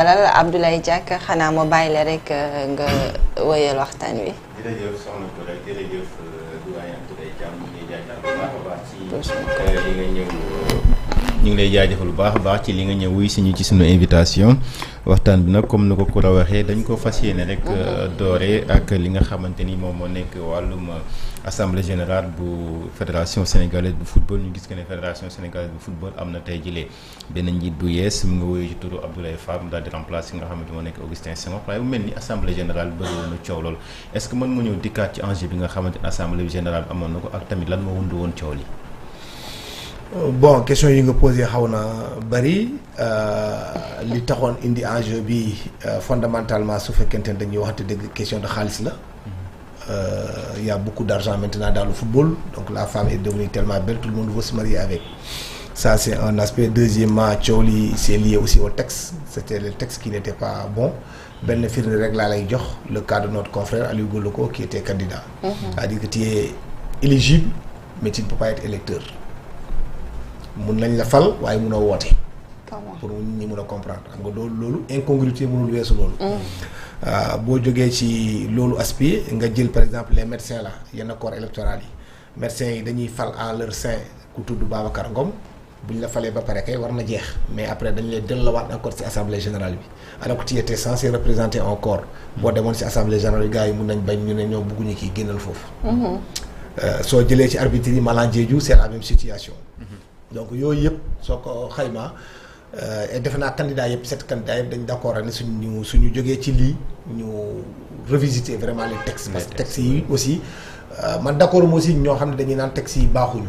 dalal Abdoulaye Diack xanaa ma bàyyi la rek nga wëyal waxtaan wi. jërëjëf soxna Koura jërëjëf doyen Abdoulaye Thiam ñu ngi lay jaajëfal bu baax a baax ci li nga ñëw. ñu ngi lay jaajëfal bu baax a baax ci li nga ñëw wuy si ñu ci sunu invitation waxtaan bi nag comme ni ko Koura waxee dañ ko fas yéene rek doore ak li nga xamante ni moom moo nekk wàllum assemblée générale bu fédération sénégalaise bu football ñu gis que ne fédération sénégalaise bu football am na tey jëlee benn njiit bu yees mu nga woyoo ci turu Abdoulaye Fall mu daal di remplacer nga xamante moo nekk Augustin Senghor waaye bu mel ni assemblée générale bëri woon na coow loolu est-ce que mën nga ñëw dikkaat ci enjeu bi nga xamante ne assemblée générale amoon na ko ak tamit lan moo wundu woon coow li. Bon question yi nga posé xaw na bëri li taxoon indi enjeu bi fondamentalement su fekkente ne dañuy waxante dëgg question de xaalis la. Il y a beaucoup d'argent maintenant dans le football, donc la femme est devenue tellement belle, tout le monde veut se marier avec. Ça c'est un aspect. Deuxièmement, Thioli c'est lié aussi au texte. C'était le texte qui n'était pas bon. Ben firnde rek laa lay jox le cas de notre confrère Aliou Goloko qui était candidat. C'est-à-dire que tu es éligible mais tu ne peux pas être électeur. mun nañ la fal waaye mun a woote. pour ñi mun a comprendre xam nga loolu incongruité mënul weesu loolu. boo jógee ci loolu aspect nga jël par exemple les médecins là yenn corps électoral yi médecins yi dañuy fal en leur sein ku tudd Babacar Ngom bu ñu la falee ba pare kay war na jeex mais après dañu lay delluwaat encore ci assemblée générale bi alors que tu étais censé représenter un corps boo demoon ci assemblée générale bi gars yi mun nañ bañ ñu ne ñoo bëgguñu kii génnal foofu. soo jëlee ci arbitre yi Malang Diédhiou c'est la même situation. donc yooyu yëpp soo ko xaymaa. defe naa candidat yëpp 7 candidats yëpp dañ d'accord ak ne suñu jógee ci lii ñu revisiter vraiment les textes parce que textes yi aussi man d'accord mo aussi ñoo xam ne dañuy naan textes yi baaxuñu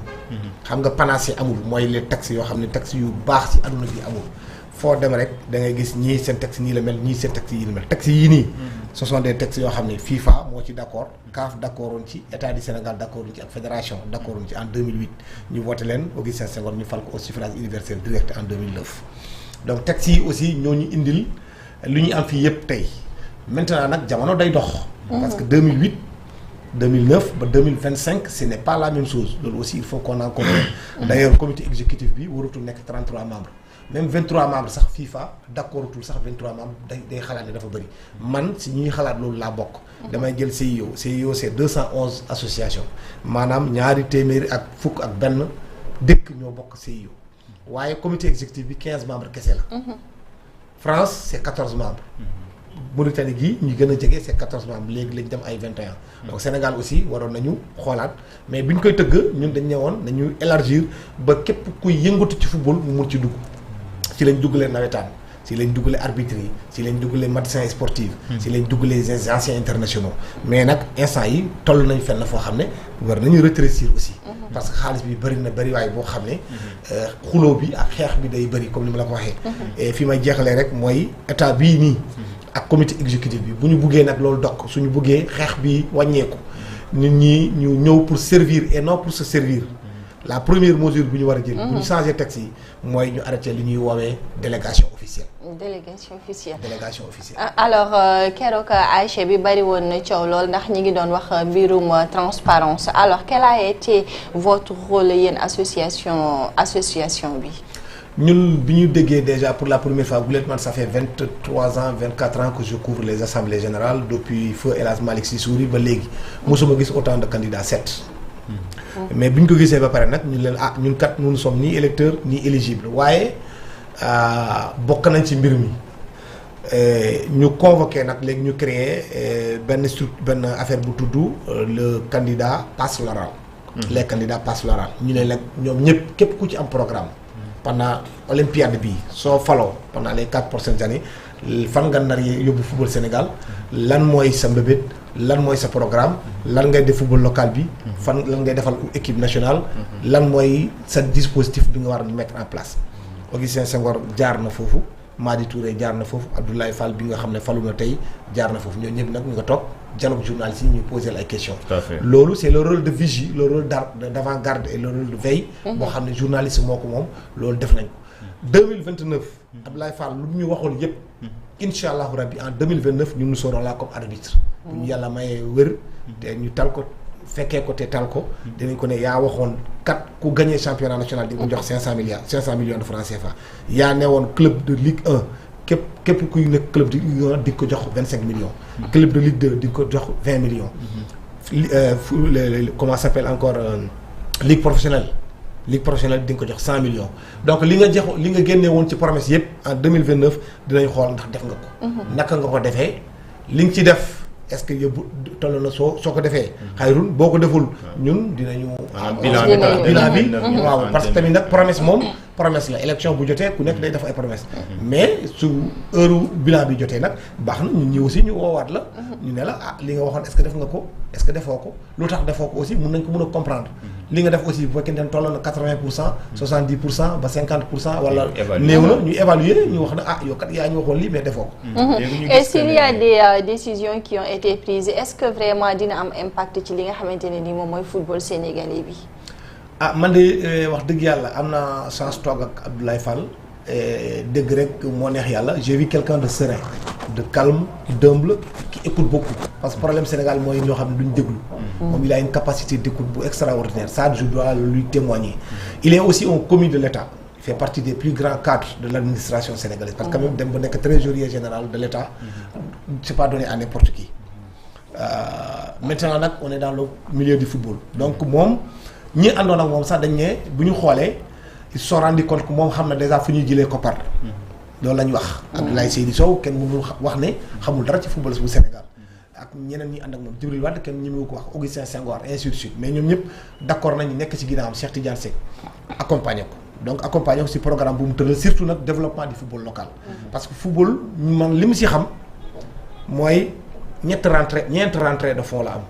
xam nga panacée amul mooy les textes yoo xam ne textes yu baax ci àdduna bi amul foo dem rek da ngay gis ñii seen texte nii la mel ñii seen texte yi la mel textes yii nii ce sont des textes yoo xam ne FIFA moo ci d'accord CAF d'accordoon ci état du Sénégal d'accordoon ci ak fédération d'accordoon ci en 2008 ñu voté leen Augustin Senghor ñu fal ko au suffrage universel direct en 2009 donc textes yi aussi ñoo ñu indil lu ñu am fii yëpp tey maintenant nag jamono day dox. parce que 2008 2009 ba 2025 ce n'est pas la même chose loolu aussi il faut qu'on en comprenne. D'ailleurs comité exécutif bi waratul nekk 33 membres. même 23 membres sax FIFA d'accordatul sax 23 membres day xalaat ne dafa bëri man si ñuy xalaat loolu laa bokk. damay jël CIO c'est 211 associations maanaam ñaari téeméeri ak fukk ak benn dëkk ñoo bokk CIO waaye comité exécutif bi 15 membres kese la. France c'est 14 membres. Mauritanie gi ñu gën a jege c'est 14 membres léegi lañ dem ay 21. donc Sénégal aussi waroon nañu xoolaat mais bi ñu koy tëgg ñun dañ ñëwoon nañu élargir ba képp kuy yëngatu ci football mu mun ci dugg. ci lañ duggalee nawetaan ci lañ duggalee arbitre yi ci lañ duggalee médecins sportifs. ci lañ duggalee les anciens internationaux. mais nag instant yi toll nañ fenn foo xam ne war nañu rétrécir aussi. parce que xaalis bi bëri na bëri waaye boo xam ne. xuloo bi ak xeex bi day bëri comme ni ma la ko waxee. et fi may jeexalee rek mooy état bii nii. ak comité exécutif bi bu ñu buggee nag loolu dokk suñu buggee xeex bi wàññeeku. nit ñi ñu ñëw pour servir et non pour se servir. la première mesure bu ñu war a jël. bu ñu changer texte yi mooy ñu arrêté li ñuy woowee délégation officielle. délégation officielle. délégation officielle. alors keroog Aïcha bi bari woon na coow lool ndax ñi ngi doon wax mbirum transparence alors quel a été votre rôle yéen association bi. ñun bi ñu déggee déjà pour la première fois bu leen man ça fait 23 ans 24 ans que je couvre les assemblées générales depuis feu El Hadj Malick Sy Souris ba léegi mosuma gis autant de candidats 7. mais bu ñu ko gisee ba pare nag ñu leen ñun kat nous ne sommes ni électeurs ni éligibles waaye bokk nañ ci mbir mi ñu convoqué nag léegi ñu créé benn affaire bu tudd le candidat passe l'oral. les candidats passe l'oral ñu ne nag ñoom ñëpp képp ku ci am programme. pendant olympiade bi soo faloo pendant les 4 prochaines années fan nga nar yóbbu football Sénégal lan mooy sa mbébét lan mooy sa programme lan ngay def football local bi fan lan ngay defal équipe nationale lan mooy sa dispositif bi nga war a mettre en place Augustin Senghor jaar na foofu Madi Touré jaar na foofu Abdoulaye Fall bi nga xam ne falu na tey jaar na foofu ñoo ñëpp nag ñu nga toog dialogue journaliste yi ñuy poser ay questions. loolu c'est le rôle de vigie le rôle d'avant-garde et le rôle de veille. boo xam ne journaliste moo ko moom loolu def nañ ko. 2029. Abdoulaye Fall lu ñu waxoon yëpp. incha allahu rabbi en 2029 ñun nous serons là comme arbitre. bu ñu yàlla mayee wër. te ñu tal ko fekkee ko te tal ko. dinañ ko ne yaa waxoon kat ku gagné championnat national di ko jox 500 millions de francs CFA. yaa ne woon club de Ligue 1. képp kuy nekk club de Ligue 1 di ko jox 25 millions. club de Ligue 2 di ko jox 20 millions. Comment ça s'appelle encore ligue professionnelle di nga ko jox 100 millions. donc li nga génne woon ci promesse yëpp en 2029 dinañ xool ndax def nga ko. naka nga ko defee li nga ci def. est-ce que yóbbu toll na soo ko defee. xayrul boo ko deful ñun dinañu. bilan bi waaw parce que tamit nag promesse la élection bu jotee ku nekk day def ay promesse mais su heure bilan bi jotee nag baax na ñun ñi aussi ñu woowaat la. ñu ne la li nga waxoon est-ce que def nga ko est-ce que defoo ko lu tax defoo ko aussi mun nañ ko mën a comprendre. li nga def aussi bu fekkee ne toll na 80%, 70%, ba 50%. wala néew na ñu évaluer ñu wax na yow kat yaa ñu waxoon lii mais defoo ko. Est-ce qu'il y a des décisions qui ont été prises est-ce que vraiment dina am impact ci li nga xamante ne nii moom mooy football sénégalais bi. Man de wax dëgg yàlla am na chance toog ak Abdoulaye Fall dëgg rek moo neex yàlla j'ai vu quelqu'un de serein de calme d'humble qui écoute beaucoup parce que problème Sénégal mooy ñoo xam ne duñ déglu. moom il a une capacité d'écoute bu extraordinaire ça je dois lui témoigner. Il est aussi un commis de l'État. Il fait partie des plus grands cadres de l'administration sénégalaise parce que quand même dem ba nekk trésorier général de l'État c'est pas donné à n'importe qui. Maintenant nag on est dans le milieu du football donc moom ñi àndoon ak moom sax dañ ne bu ñu xoolee ils se sont rendu compte que moom xam na déjà fu ñuy jëlee koppar loolu la ñu wax. Abdoulaye Seydou Sow kenn mënul wax ne xamul dara ci football bu Sénégal ak ñeneen ñi ànd ak moom Djibril Wade kenn ñemewu ko wax Augustin Senghor ainsi de suite mais ñoom ñëpp d'accord nañu nekk ci ginnaawam Cheikh Tidiane Seck accompagner ko donc accompagner ko ci programme bu mu tëral surtout nag développement du football local. parce que football man li mu ci xam mooy ñeenti rentrée de fonds la am.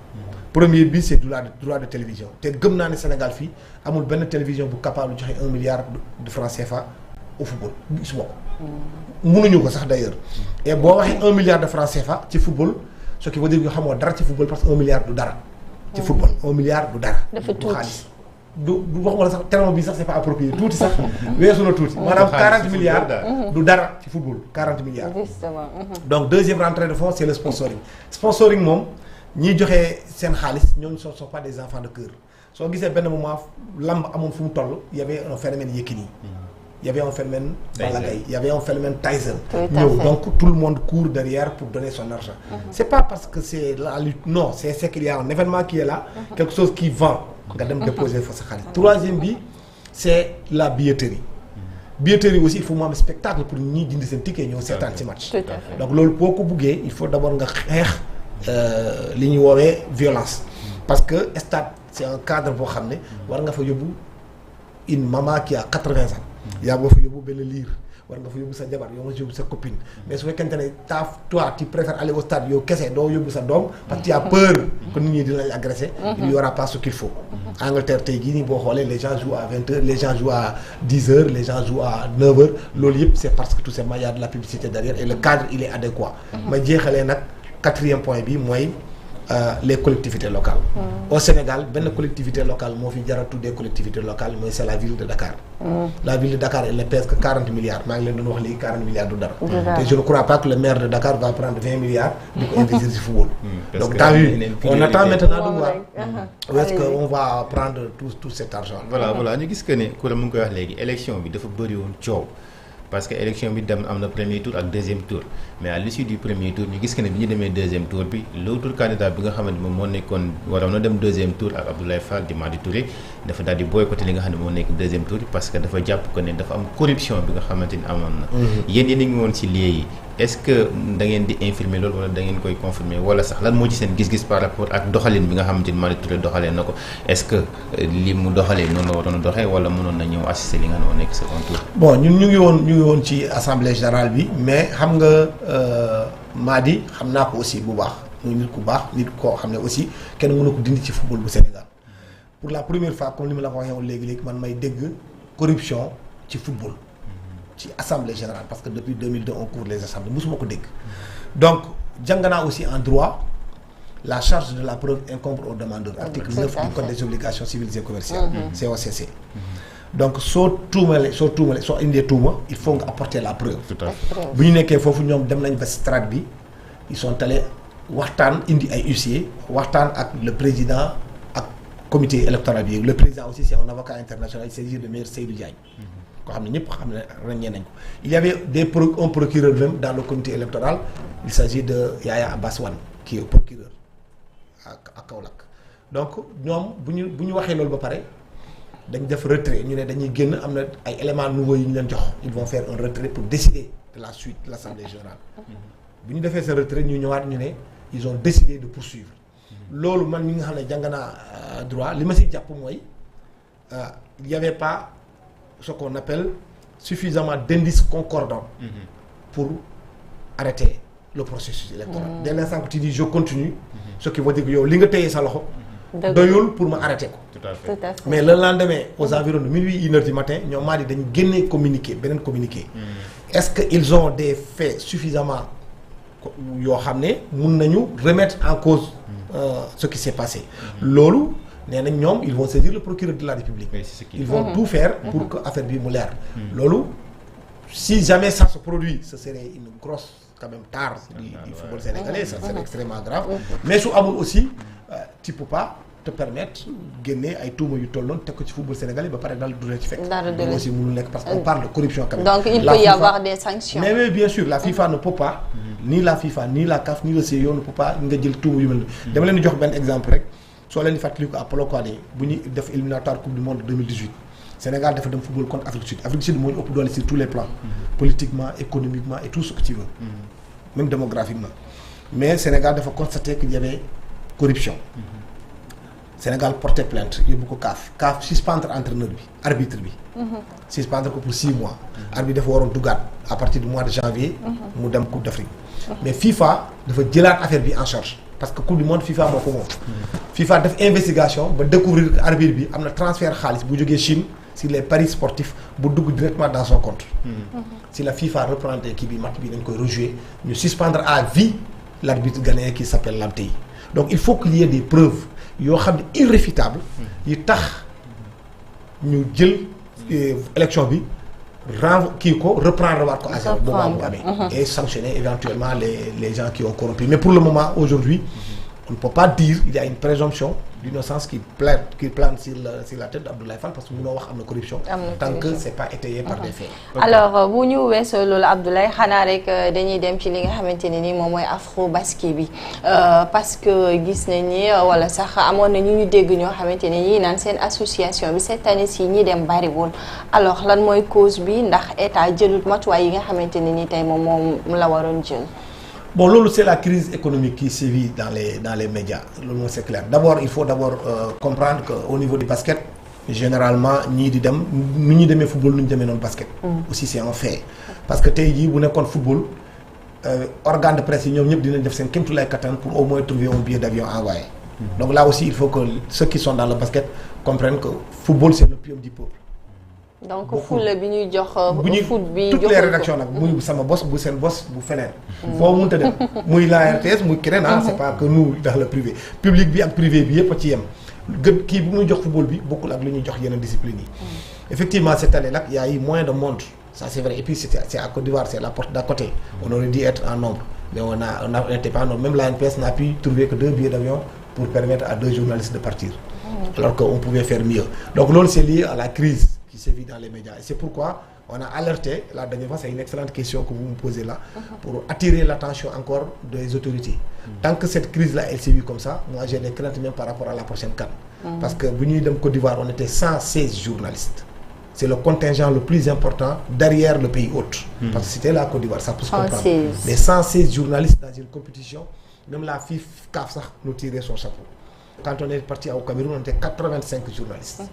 Premier bi c'est droit de télévision te gëm naa ne Sénégal fii amul benn télévision bu capable joxe 1 milliard de francs CFA au football su bokk. mënuñu ko sax d'ailleurs. et boo waxee 1 milliard de francs CFA ci football ce qui veut dire que xamoo dara ci football parce que 1 milliard du dara. ci football 1 milliard du dara. dafa tuuti du xaalis du waxuma la sax terme bi sax c'est pas approprié tuuti sax weesu na tuuti. maanaam 40 milliards du dara ci football 40 milliards. justement. donc deuxième rentrée de fonds c'est le sponsoring. sponsoring moom. ñiy joxe seen xaalis ñooñu ne sont pas des enfants de cœur soo gisee benn moment lamb amoon fu mu toll y avait un phénomène Yékini y avait un phénomène Balla Gaye y avait un phénomène Tyson ñëw donc tout le monde court derrière pour donner son argent c'est pas parce que c'est la lutte non c'est qu'il y a un événement qui est là quelque chose qui vend nga dem déposer fa sa xaalis troisième bi c'est la billetterie aussi il faut mu am spectacle pour ñi jënd seen ticket ñëw seetaan ci match donc loolu boo ko buggee il faut d'abord nga xeex li ñu woowee violence parce que stade c'est un cadre boo xam ne war nga fa yóbbu une maman qui a 80 ans yaa nga fa yóbbu benn liir war nga fa yóbbu sa jabar yow nga fa yóbbu sa copine mais su fekkente ne toi tu préfères aller au stade yow kese doo yóbbu sa doom parce que tu as peur que nit ñi dinañ agresser il y aura pas ce qu'il faut. Angleterre tey jii nii boo xoolee les gens jouent à 20h les gens jouent à 10h les gens jouent à 9h loolu yëpp c'est parce que tout simplement il y a de la publicité derrière et le cadre il est adéquat. ma jeexalee nag 4e point bi mooy les collectivités locales. Au Sénégal benn collectivité locale moo fi jara tuddee collectivité locale mooy c'est la ville de Dakar. La ville de Dakar elle ne pèse que 40 milliards maa ngi leen doon wax léegi 40 milliards du dara. te je ne crois pas que le maire de Dakar va prendre 20 milliards. di ko investir ci football. donc t'as vu on attend maintenant de voir où est-ce que on va prendre tout cet argent. voilà ñu gis que ne Koura mu ngi koy wax léegi élection bi dafa bëri woon coow. parce que élection bi dem am na premier tour ak deuxième tour mais à l'issue du premier tour ñu gis que ne bi ñu demee deuxième tour bi l'autre candidat bi nga xamante moom moo nekkoon waroon na dem deuxième tour ak Abdoulaye Fall di Madi Touré dafa daal di boycotté li nga xam ne moo nekk deuxième tour bi parce que dafa jàpp que ne dafa am corruption bi nga xamante ni amoon na. yéen a ngi woon ci lieu yi est-ce que da ngeen di infirmer loolu wala da ngeen koy confirmer wala sax lan moo ci seen gis-gis par rapport ak doxalin bi nga xamante ni Madi Touré doxalee na ko est-ce que li mu doxalee noonu la waroon a doxee wala mënoon na ñëw assister li nga xam ne moo nekk second tour. bon ñun ñu ngi woon ci assemblée générale bi mais xam nga Madi xam naa ko aussi bu baax muy nit ku baax nit koo xam ne aussi kenn mënu ko dindi ci football bu Sénégal pour la première fois comme li ma la ko waxee woon léegi man may dégg corruption ci football ci assemblée générale parce que depuis 2002 on couvre les assemblées mosuma ko dégg donc jàng naa aussi en droit la charge de la preuve incombe au demandeur article 9 du code des obligations civiles et commerciales COCC. donc soo indee tuuma il faut nga apporter la preuve. bu ñu nekkee foofu ñoom dem nañ ba stade bi ils sont allés waxtaan indi ay huissiers waxtaan ak le président ak comité électoral bi le président aussi c'est un avocat international il s'agit de maître Seydou Diagne. koo xam ne ñëpp xam ne ràññee nañ ko il y avait un procureur même dans le comité électoral il s'agit de Yaya Abbas Wane qui est procureur ak Kaolack donc ñoom bu ñu waxee loolu ba pare dañ def retrait ñu ne dañuy génn am na ay éléments nouveaux yu ñu leen jox ils vont faire un retrait pour décider de la suite de l'Assemblée générale bu ñu defee sa retrait ñu ñëwaat ñu ne ils ont décidé de poursuivre loolu man mi nga xam ne jàng naa droit li ma si jàpp mooy il y avait pas ce qu'on appelle suffisamment d'indices concordants pour arrêter le processus électoral. Dès l'instant que tu dis je continue, ce qui veut dire que yow li nga téye sa loxo doyul pour ma arrêter ko. Tout à fait. Mais le lendemain aux environs de minuit 1h du matin ñoom maa di dañu génnee beneen communiqué. Est-ce que ils ont des faits suffisamment yoo xam ne mun nañu remettre en cause ce qui s'est passé. Loolu nee nañ ñoom ils vont saisir le procureur de la République. Ils vont tout faire pour que affaire bi mu leer. Loolu si jamais ça se produit ce serait une grosse quand même tare du football sénégalais, ça serait extrêmement grave. Mais su amul aussi tu peux pas te permettre génne ay tuuma yu toll noonu teg ko ci football sénégalais ba pare daal du la ci fekk. loolu aussi mënul nekk parce qu'on parle de corruption quand même. Donc il peut y avoir des sanctions. Mais bien sûr la FIFA ne peut pas. Ni la FIFA ni la CAF ni le CIO ne peut pas nga jël tuuma yu mel nii. dama leen di jox benn exemple rek soo leen di fàttaliku à Polokwane bu ñu def éliminatoire coupe du monde 2018 Sénégal dafa dem football contre Afrique du Sud. Afrique du Sud moo ñu ëpp doole sur tous les plans. Politiquement, économiquement et tout ce que tu veux. Même démographiquement. Mais Sénégal dafa constater qu'il y avait corruption. Sénégal portait plainte yóbbu ko CAF suspendre entraîneur bi arbitre bi. suspendre ko pour 6 mois. arbitre dafa waroon duggaat à partir du mois de janvier. mu dem Coupe d'Afrique. mais FIFA dafa jëlaat affaire bi en charge parce que Coupe du monde FIFA moo ko moom. FIFA def investigation ba découvrir que arbitre bi am na transfert xaalis bu jógee Chine sur les paris sportifs bu dugg directement dans son compte. si la FIFA reprend kii bi match bi dañ koy rejouer ñu suspendre à vie l'arbitre ghanéen qui s'appelle Lamteyi. donc il faut qu'il y ait des preuves yoo xam ne irréfutable yi tax ñu jël élection bi reprendre waat ko à zéro moment bu amee et sanctionner éventuellement les gens qui ont corrompu mais pour le moment aujourd'hui on ne peut pas dire il y a une présomption d'innocence qui plane sur la tête d'Abdoulaye Fall parce que mënoo wax am na corruption tant que c'est pas étayé par des faits. alors bu ñu weesoo loolu Abdoulaye xanaa rek dañuy dem ci li nga xamante ne ni moom mooy afro basket bi parce que gis nañ ni wala sax amoon na ñu dégg ñoo xamante ne ñi naan seen association bi cette année ci ñi dem bariwul alors lan mooy cause bi ndax état jëlut matuwaay yi nga xamante ne ni tey moom la waroon jël. Bon, loolu c'est la crise économique qui sévit dans les médias loolu c'est clair il faut comprendre que au niveau du basket généralement ñii di dem nu ñu demee football nu ñu demee noonu basket. aussi c'est un fait parce que tey jii bu nekkoon football organe de presse yi ñoom ñëpp dinañ def seen kéemtulaay kattan pour au moins trouver un billet d'avion envoyé. donc là aussi il faut que ceux qui sont dans le basket comprennent que football c'est l'opium du peuple. donc fulla bi ñuy jox foot bi toutes les rédactions nag muy sama bos bu seen bos bu feneen foo mënta dem muy la RTS muy keneen c'est pas que nous dans le privé public bi ak privé bi yëpp a ci yem gën kii bu muy jox football bi bokkul ak li ñuy jox yeneen discipline yi effectivement cette année nag y a eu moins de monde ça c'est vrai et puis c'est à Côte d'Ivoire c'est la porte d'à côté on aurait dû être en nombre mais on n'était pas en nombre même la NPS n'a pu trouver que 2 billets d'avion pour permettre à 2 journalistes de partir alors qu'on pouvait faire mieux donc loolu c'est lié à la crise qui sévit dans les médias et c'est pourquoi on a alerté la dernière fois c'est une excellente question que vous me posez là pour attirer l'attention encore des autorités tant que cette crise là elle sévit comme ça moi j'ai des craintes même par rapport à la prochaine CAN parce que bu ñuy dem Côte d'Ivoire on était 116 journalistes c'est le contingent le plus important derrière le pays hôte parce que c'était la Côte d'Ivoire ça peut se comprendre mais 116 journalistes dans une compétition même la CAF sax nous tirait son chapeau. Quand on est parti au Cameroun, on était 85 journalistes.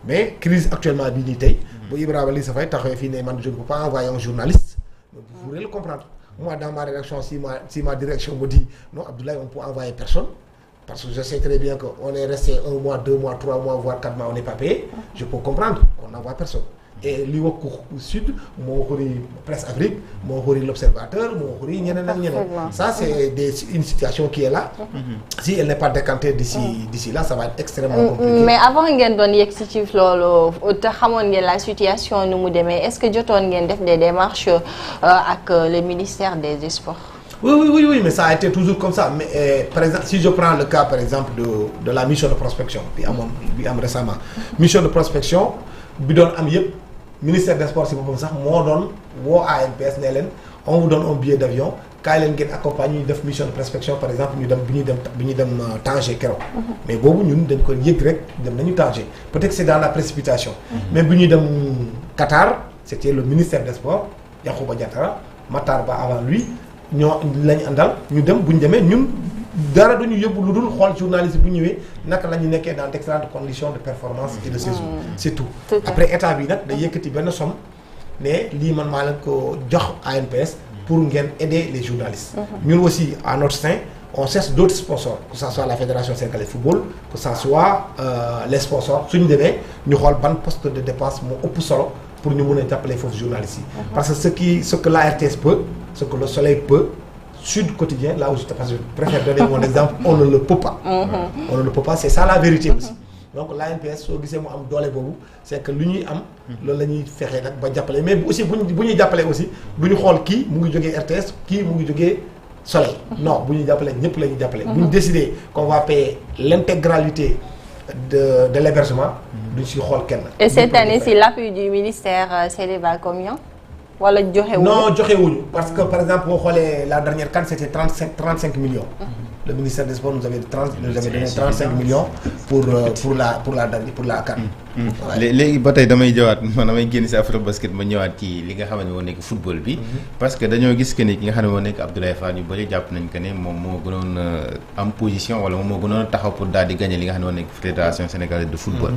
Mais crise actuellement bi nii tey bu Ibrahima Lissa Faye taxawee fii ne man je ne peux pas envoyer un journaliste mais vous pourrez le comprendre moi dans ma rédaction si ma direction me dit non Abdoulaye on peut envoyer personne parce que je sais très bien que on est resté 1 mois 2 mois 3 mois voire 4 mois on n'est pas payé je peux comprendre qu'on n'envoie personne et li wax sud moo xuri Presse Afrique moo xuri l'Observateur moo xuri ñeneen ak ñeneen ça c'est une situation qui est là si elle n'est pas décantée d'ici là ça va être extrêmement compliqué mais avant ngeen doon yegg si ci loolu te xamoon ngeen la situation nu mu demee est-ce que jotoon ngeen def des démarches ak le ministère des Sports. Oui, mais ça a été toujours comme ça. Mais par exemple, si je prends le cas par exemple de la mission de prospection bi am récemment mission de prospection bi doon am yëpp ministère des sports si boppam sax moo doon woo ANPS ne leen on vous donne un billet d'avion kaay leen ngeen accompagner ñu def mission de prospection par exemple ñu dem bi ñuy dem Tanger keroog. mais boobu ñun dañ ko yëg rek dem nañu Tanger peut-être c'est dans la précipitation. mais bi ñuy dem Qatar c'était le ministère des sports Yankhoba Diattara Matar Ba avant lui ñoo lañ àndal ñu dem bu ñu demee ñun dara duñu yóbbu lu dul xool journaliste bu ñëwee naka la ñu nekkee dans d'excellentes conditions de performance et de séjour. c'est tout après état bi nag day yëkkati benn somme ne lii man maa leen ko jox ANPS. pour ngeen aider les journalistes. ñun aussi à notre sein on cherche d'autres sponsors que ça soit la fédération sénégalaise de football que ça soit les sponsors suñu demee ñu xool ban poste de dépense moo ëpp solo pour ñu mën a jàppale foofu journalistes yi. parce que ce que la RTS peut ce que le Soleil peut Sud Quotidien là où je préfère donner mon exemple on ne le peut pas. on ne le peut pas c'est ça la vérité aussi. donc l'ANPS soo gisee mu am doole boobu c'est que lu ñuy am. loolu la ñuy fexee nag ba jàppale mais aussi bu ñuy jàppalee aussi bu ñu xool kii mu ngi jógee RTS kii mu ngi jógee Soleil. non bu ñuy jàppalee ñëpp la ñuy jàppale. bu ñu décider qu'on va payer l'intégralité de l'hébergement. duñ si xool kenn. et cette année si l'appui du ministère s'élève à combien. wala joxewuñu non joxewuñu parce que par exemple boo xoolee la dernière CAN c'était 35 millions. le ministère des sports nous avait donné 35 millions pour la CAN. léegi ba tey damay jëwaat man damay génn si afro basket ma ñëwaat ci li nga xam ne moo nekk football bi. parce que dañoo gis que ni ki nga xam ne moo nekk Abdoulaye Fall ñu bëri jàpp nañ que ne moom moo gënoon am position wala moom moo gënoon taxaw pour daal di gagner li nga xam ne moo nekk fédération sénégalaise de football.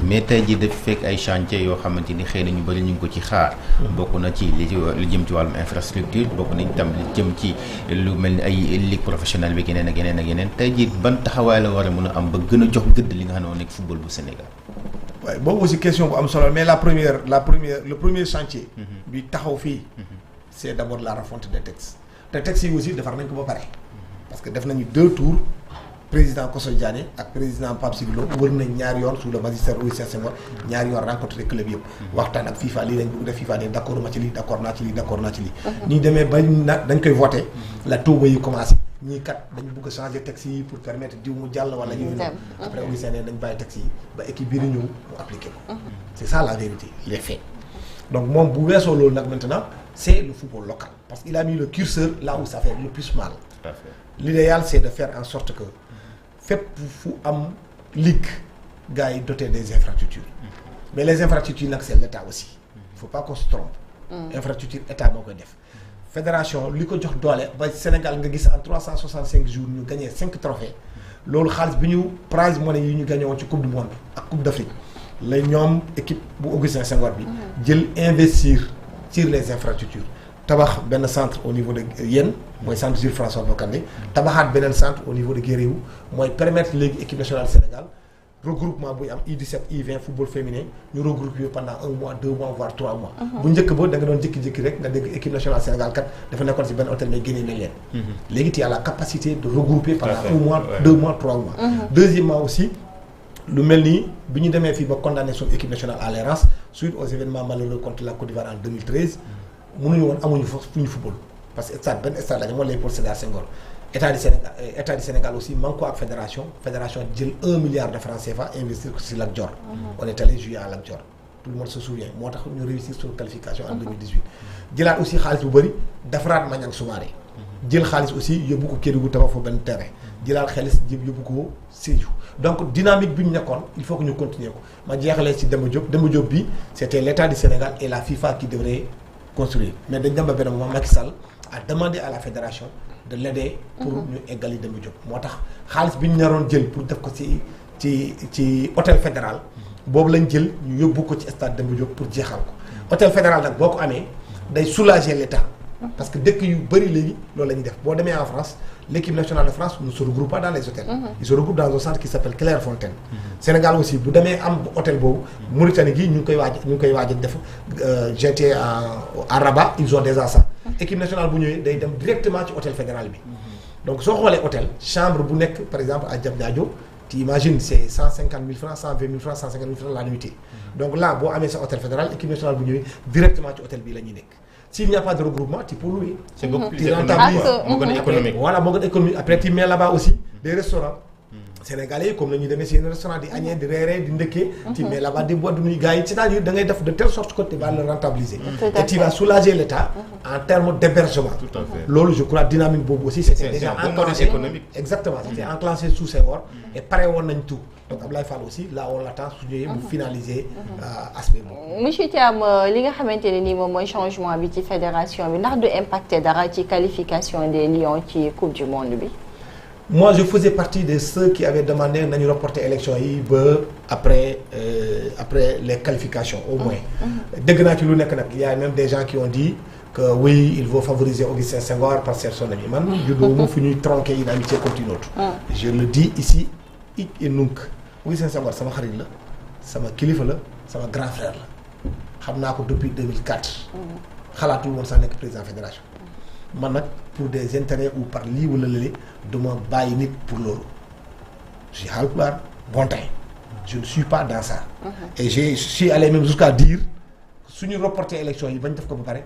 mais tey jii dafa fekk ay chantier yoo xamante ni xëy na ñu bëri ñu ngi ko ci xaar. bokk na ci li jëm ci wàllum infrastructure bokk nañ tam li jëm ci lu mel ni ay ligue professionnelle bi yeneen ak yeneen tey jii ban taxawaay la war a mën a am ba gën a jox gëdd li nga xam ne moo nekk football bu Sénégal. waaye boobu aussi question bu am solo mais le premier chantier. bi taxaw fii. c'est d'abord la refonte des textes te textes yi aussi defar nañ ko ba pare. parce que def nañu 2 tours président Koso Diané ak président Pape Siglo wër nañ ñaari yoon sous le magistère Augustin Senghor ñaari yoon rencontré club yëpp. waxtaan ak FIFA lii lañ bëgg def FIFA ne d'accord ma ci lii d'accord naa ci lii. ñu demee ba dañ koy voter la tuuba yi commencé. ñii kat dañu bëgg a changer texte yi pour permettre diw mu jàll wala ñu après Augustin ne dañ bàyyi texte yi ba équipe bi di ñëw mu appliquer ko. c'est ça la vérité les faits. donc moom bu weesoo loolu nag maintenant c'est le football local parce qu'il a mis le curseur là où ça fait le plus mal. Tout à fait. L'idéal c'est de faire en sorte que fépp fu am ligue gars yi doter des infrastructures. mais les infrastructures nag c'est l'État aussi. il faut pas qu'on se trompe. infrastructure État moo koy def. fédération li ko jox doole ba Sénégal nga gis en 365 jours ñu gagné 5 trophées loolu xaalis bi ñu prize money yi ñu gagné woon ci coupe du monde ak coupe d'Afrique la ñoom équipe bu Augustin Senghor bi jël investir sur les infrastructures tabax benn centre au niveau de Yène mooy centre Jules François Bocandé tabaxaat beneen centre au niveau de Guéréo mooy permettre léegi équipe nationale du Sénégal regroupement buy am U17 U20 football féminin ñu regrouper pendant 1 mois 2 mois voire 3 mois. bu njëkk ba da nga doon jékki-jékki rek nga dégg équipe nationale Sénégal kat dafa nekkoon ci benn hôtel mais génne nañ leen. léegi tu as la capacité de regrouper pendant 1 mois 2 mois 3 mois. deuxièmement aussi lu mel ni bi ñu demee fii ba condamné suñu équipe nationale à l'errance suite aux événements malheureux contre la Côte d'Ivoire en 2013 mënuñu woon amuñu foofu fu ñu football parce que benn stade la ñu mooy Léopold Sédar Senghor. État du Sénégal aussi manque ko ak fédération jël 1 milliard de francs CFA investir ko ci Lat Dior. on est allé jouer à Lat Dior tout le monde se souvient moo tax ñu réussir sur qualification en 2018. jëlaat aussi xaalis bu bëri defaraat Maniang Soumaré jël xaalis aussi yóbbu ko Kédougou tabax fa benn terrain jëlaat xaalis yóbbu ko Sédhiou donc dynamique bi ñu nekkoon il faut que ñu continuer ko ma jeexalee ci Demba Diop bi c'était l'État du Sénégal et la FIFA qui devraient construire mais dañ dem ba benn moment Macky Sall a demandé à la fédération de l'aider pour ñu eggali Demba Diop moo tax xaalis bi ñu naroon jël pour def ko ci hôtel fédéral boobu lañ jël ñu yóbbu ko ci stade Demba Diop pour jeexal ko hôtel fédéral nag boo ko amee day soulager l'État parce que dëkk yu bëri léegi loolu la ñuy def boo demee en France l'équipe nationale de France ne se regroupe pas dans les hôtels ils se regroupent dans un centre qui s'appelle Clairefontaine Sénégal aussi bu demee am hôtel boobu Mauritanie gi ñu ngi koy waaj a def j'étais à Rabat ils ont déjà ça équipe nationale bu ñëwee day dem directement ci hôtel fédéral bi donc soo xoolee hôtel chambre bu nekk par exemple à Diamniadio tu imagines c'est 150 000 francs 120 000 francs 150 000 francs la nuitée donc là boo amee sa hôtel fédéral équipe nationale bu ñëwee directement ci hôtel bi la ñuy nekk s'il n'y a pas de regroupement tu peux louer. C'est beaucoup plus rentabiliser. moo gën a économique. Voilà moo gën a économique après tu mets là-bas aussi des restaurants Sénégalais comme nañu demee seen restaurant di añee di reeree di ndëkkee. tu mets là-bas des boîtes de nuit gars yi c'est-à-dire da ngay def de telle sorte que tu vas le rentabiliser. et tu vas soulager l'État en termes d'hébergement. Tout à fait. loolu je crois dynamique boobu aussi c'était déjà enclenché économique. exactement c'était enclenché sous Senghor et pare woon nañ tout donc Abdoulaye Fall aussi là on l'attend su ñëwee mu finaliser aspect boobu. monsieur Thiam li nga xamante ne nii moom mooy changement bi ci fédération bi ndax du impacter dara ci qualification des Lions ci coupe du monde bi. Moi je faisais partie de ceux qui avaient demandé nañu reporter élection yi ba après les qualifications au moins. dégg naa ci lu nekk nag il y a même des gens qui ont dit que oui il faut favoriser Augustin Senghor parce que son ami man juddoo fu ñuy tronquer une amitié contre une autre. je le dis ici hic et nunc Augustin Senghor sama xarit la sama kilifa la sama grand frère la xam naa ko depuis 2004. xalaatul woon sax nekk président fédération. man nag pour des intérêts ou par lii wala lële duma bàyyi nit pour loolu je suis Haalpulaar bon temps je ne suis pas dans ça. et je suis allé même jusqu'à dire suñu reporter élection yi bañ def ko ba pare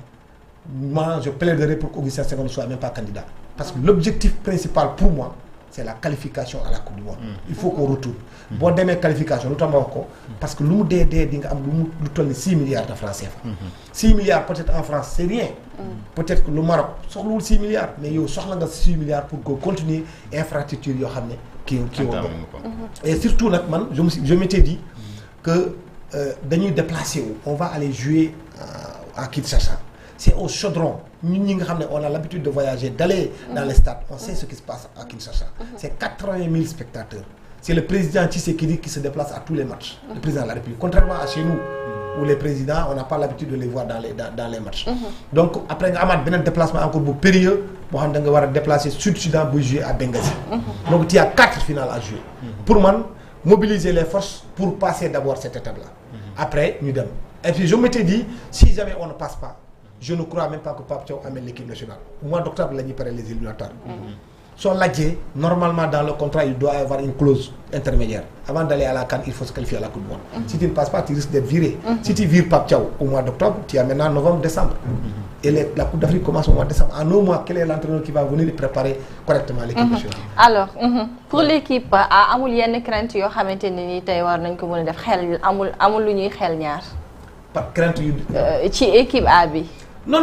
moi je plaiderai pour qu'Augustin Senghor ne soit même pas candidat parce que l'objectif principal pour moi c'est la qualification à la coupe du monde. il faut qu'on retourne. boo demee qualification lu tax ma wax ko. parce que lu mu dee di nga am lu toll ni 6 milliards de francs CFA. 6 milliards peut-être en France c'est rien. peut-être que le Maroc soxlawul 6 milliards mais yow soxla nga 6 milliards pour que continuer infrastructure yoo xam ne kii woon et surtout nag man je m'étais dit que dañuy déplacer wu on va aller jouer à Kinshasa. c'est au chaudron ñun ñi nga xam ne on a l'habitude de voyager d'aller dans les stades on sait ce qui se passe à Kinshasa. c'est 80 000 spectateurs. c'est le président Tshisekedi qui se déplace à tous les matchs. le président de la République contrairement à chez nous où les présidents on n'a pas l'habitude de les voir dans les matchs. donc après nga amaat beneen déplacement encore bu périlleux boo xam ne da nga war a déplacer Sud-Soudan buy jouer à Benghazi. donc il y a 4 finales à jouer. pour man mobiliser les forces pour passer d'abord cette étape-là. après ñu dem et puis je m'étais dit si jamais on ne passe pas. je ne crois même pas que Pape Thiaw amène l'équipe nationale au mois d'octobre la ñuy pare les éliminatoires. soo lajjee normalement dans le contrat il doit y avoir une clause intermédiaire avant d'aller à la CAN il faut se qualifier à la coupe du monde. si tu ne passes pas tu risques d'être viré. si tu vires Pape Thiaw au mois d'octobre tu as maintenant novembre décembre. et la coupe d'Afrique commence au mois de décembre en un mois quel est l'entraîneur qui va venir préparer correctement l'équipe nationale. alors pour l'équipe amul yenn crainte yoo xamante ne ni tey war nañ ko mën a def xel amul lu ñuy xel ñaar. par crainte yu. ci équipe A bi. non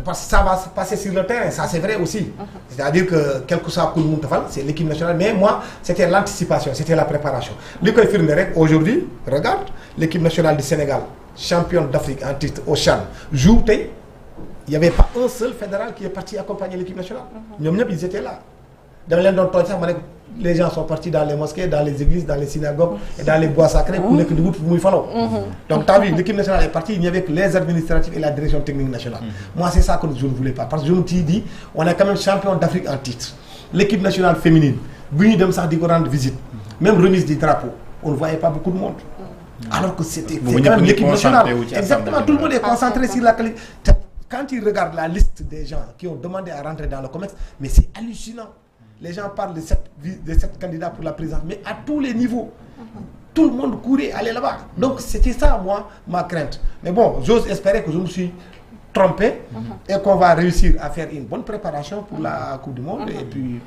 parce que ça va se passer sur le terrain ça c'est vrai aussi. c'est-à-dire que quel que soit ku ñu mënta fal c'est l'équipe nationale mais moi c'était l'anticipation c'était la préparation li koy firnde rek aujourd'hui regarde l'équipe nationale du Sénégal championne d'Afrique en titre au CHAN joue tey il y avait pas un seul fédéral qui est parti accompagner l'équipe nationale. ñoom ñëpp ils étaient là. dama leen doon tooñ sax ma ne les gens sont partis dans les mosquées dans les églises dans les synagogues et dans les bois sacrés ku nekk di wut fu muy faloo. donc t'as vu l'équipe nationale est partie il n'y avait que les administratifs et la direction technique nationale. moi c'est ça que je ne voulais pas parce que je me suis dit on est quand même champion d'Afrique en titre. l'équipe nationale féminine bu ñu dem sax di ko rendre visite même remise du drapeau on ne voyait pas beaucoup de monde. alors que c'est quand même l'équipe nationale exactement tout le monde est concentré sur la qualité. quand tu regardes la liste des gens qui ont demandé à rentrer dans le COMEX mais c'est hallucinant. les gens parlent de 7 candidats pour la présidence mais à tous les niveaux. tout le monde courait aller là-bas. donc c'était ça moi ma crainte mais bon j'ose espérer que je me suis trompé. et qu'on va réussir à faire une bonne préparation pour la coupe du monde. et puis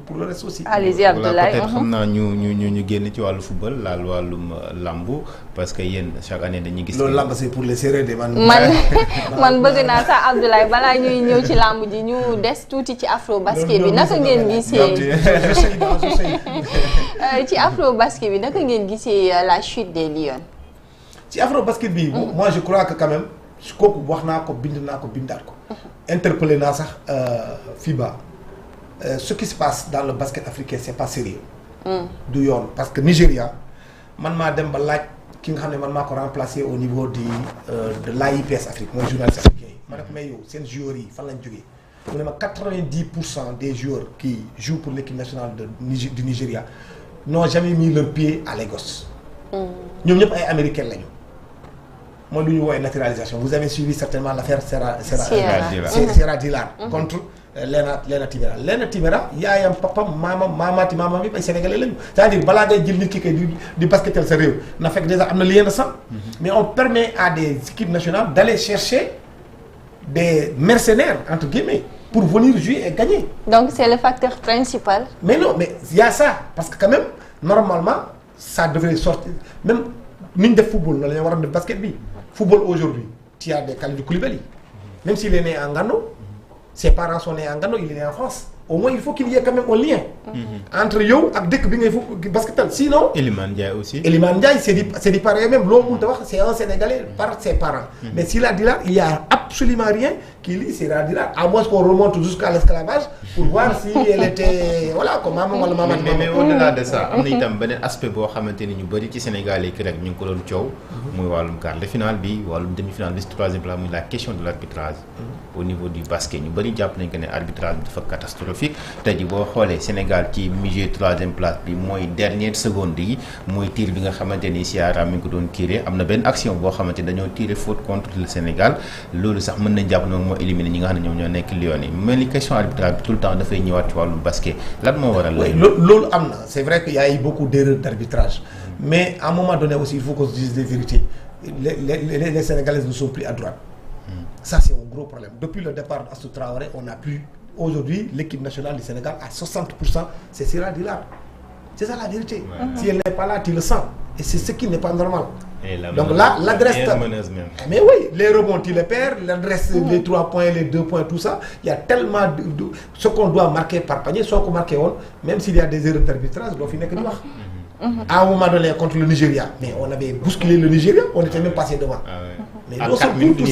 pour le reste aussi. allez-y Abdoulaye. peut-être xam naa ñu génn ci wàllu football laal wàllum lambu parce que yéen chaque année dañuy gis. loolu lamb c'est pour les Sérères de man bëgg naa sax Abdoulaye balaa ñuy ñëw ci lamb ji ñu des tuuti ci afro basket bi naka ngeen gisee. ci afro basket bi naka ngeen gisee la chute des Lions. ci afro basket bi. moi je crois que quand même. kooku wax naa ko bind naa ko bindaat ko. interpellé naa sax FIBA. ce qui se passe dans le basket africain c'est pas sérieux. du yoon parce que Nigéria man maa dem ba laaj ki nga xam ne man maa ko remplacé au niveau de l'AIPS Afrique mooy journaliste africain yi. ma ne ko mais yow seen joueurs yi fan lañ jógee. mu ne ma 90% des joueurs qui jouent pour l'équipe nationale du Nigeria n'ont jamais mis leur pied à Lagos. ñoom ñëpp ay américains lañu. mooy lu ñu woowee naturalisation vous avez suivi certainement l'affaire Sierra Dillard contre Lena Timera yaayam papam maamaati maamam yëpp ay sénégalais lañu c'est-à-dire balaa ngay jël nit ki kay di basketal sa réew na fekk déjà am na lien de sang mais on permet à des équipes nationales d'aller chercher des mercenaires entre guillemets pour venir jouer et gagner. donc c'est le facteur principal. mais non mais il y a ça parce que quand même normalement ça devrait sortir même ni ñu def football noonu la ñu war a def basket bi football aujourd'hui tu as des Kalidou Koulibaly même s'il est né en Gano ses parents sont nés en Gano il est né en France au moins il faut qu'il y ait quand même un lien entre yow ak dëkk bi ngay basketal sinon Elimane Ndiaye aussi Elimane Ndiaye c'est du pareil même loo mënta wax c'est un Sénégalais par ses parents mais Sira Dillard il y a absolument rien qui lie Sira Dillard à moins qu'on remonte jusqu'à l'esclavage pour voir si elle était voilà comme maman wala maman mais au-delà de ça am na itam beneen aspect boo xamante ni ñu bëri ci Sénégal yi rek ñu ngi ko doon coow muy wàllum quart de finale bi wàllum demi-finale bi troisième place muy la question de l'arbitrage au niveau du basket ñu bëri jàpp nañ que ne arbitrage bi dafa catastrophique tey jii boo xoolee Sénégal ci milieu troisième place bi mooy dernière seconde yi mooy tir bi nga xamante ni Ciara mi ngi ko doon tiré am na benn action boo xamante ni dañoo tiré faute contre le Sénégal loolu sax mën nañ jàpp ne moo éliminé ñi nga xam ne ñoom ñoo nekk Lions yi mais li question arbitrage bi tout le temps dafay ñëwaat ci wàllum basket lan moo waral loolu am na c'est vrai qu'il y a eu beaucoup d'erreurs d'arbitrage mais à un moment donné aussi il faut qu'on se dise des vérités les Sénégalaises ne sont plus à droite ça c'est un gros problème depuis le départ d'Astou Traoré on n'a plus aujourd'hui l'équipe nationale du Sénégal à 60% c'est Sira Dillard c'est ça la vérité si elle n'est pas là tu le sens et c'est ce qui n'est pas normal donc là l'adresse mais oui les rebonds tu les perds l'adresse les 3 points les 2 points tout ça il y a tellement de ce qu'on doit marquer par panier soo ko marqué woon même s'il y a des erreurs d'arbitrage doo fi nekk di wax à un moment donné contre le Nigeria mais on avait bousculé le Nigeria on était même passé devant mais tout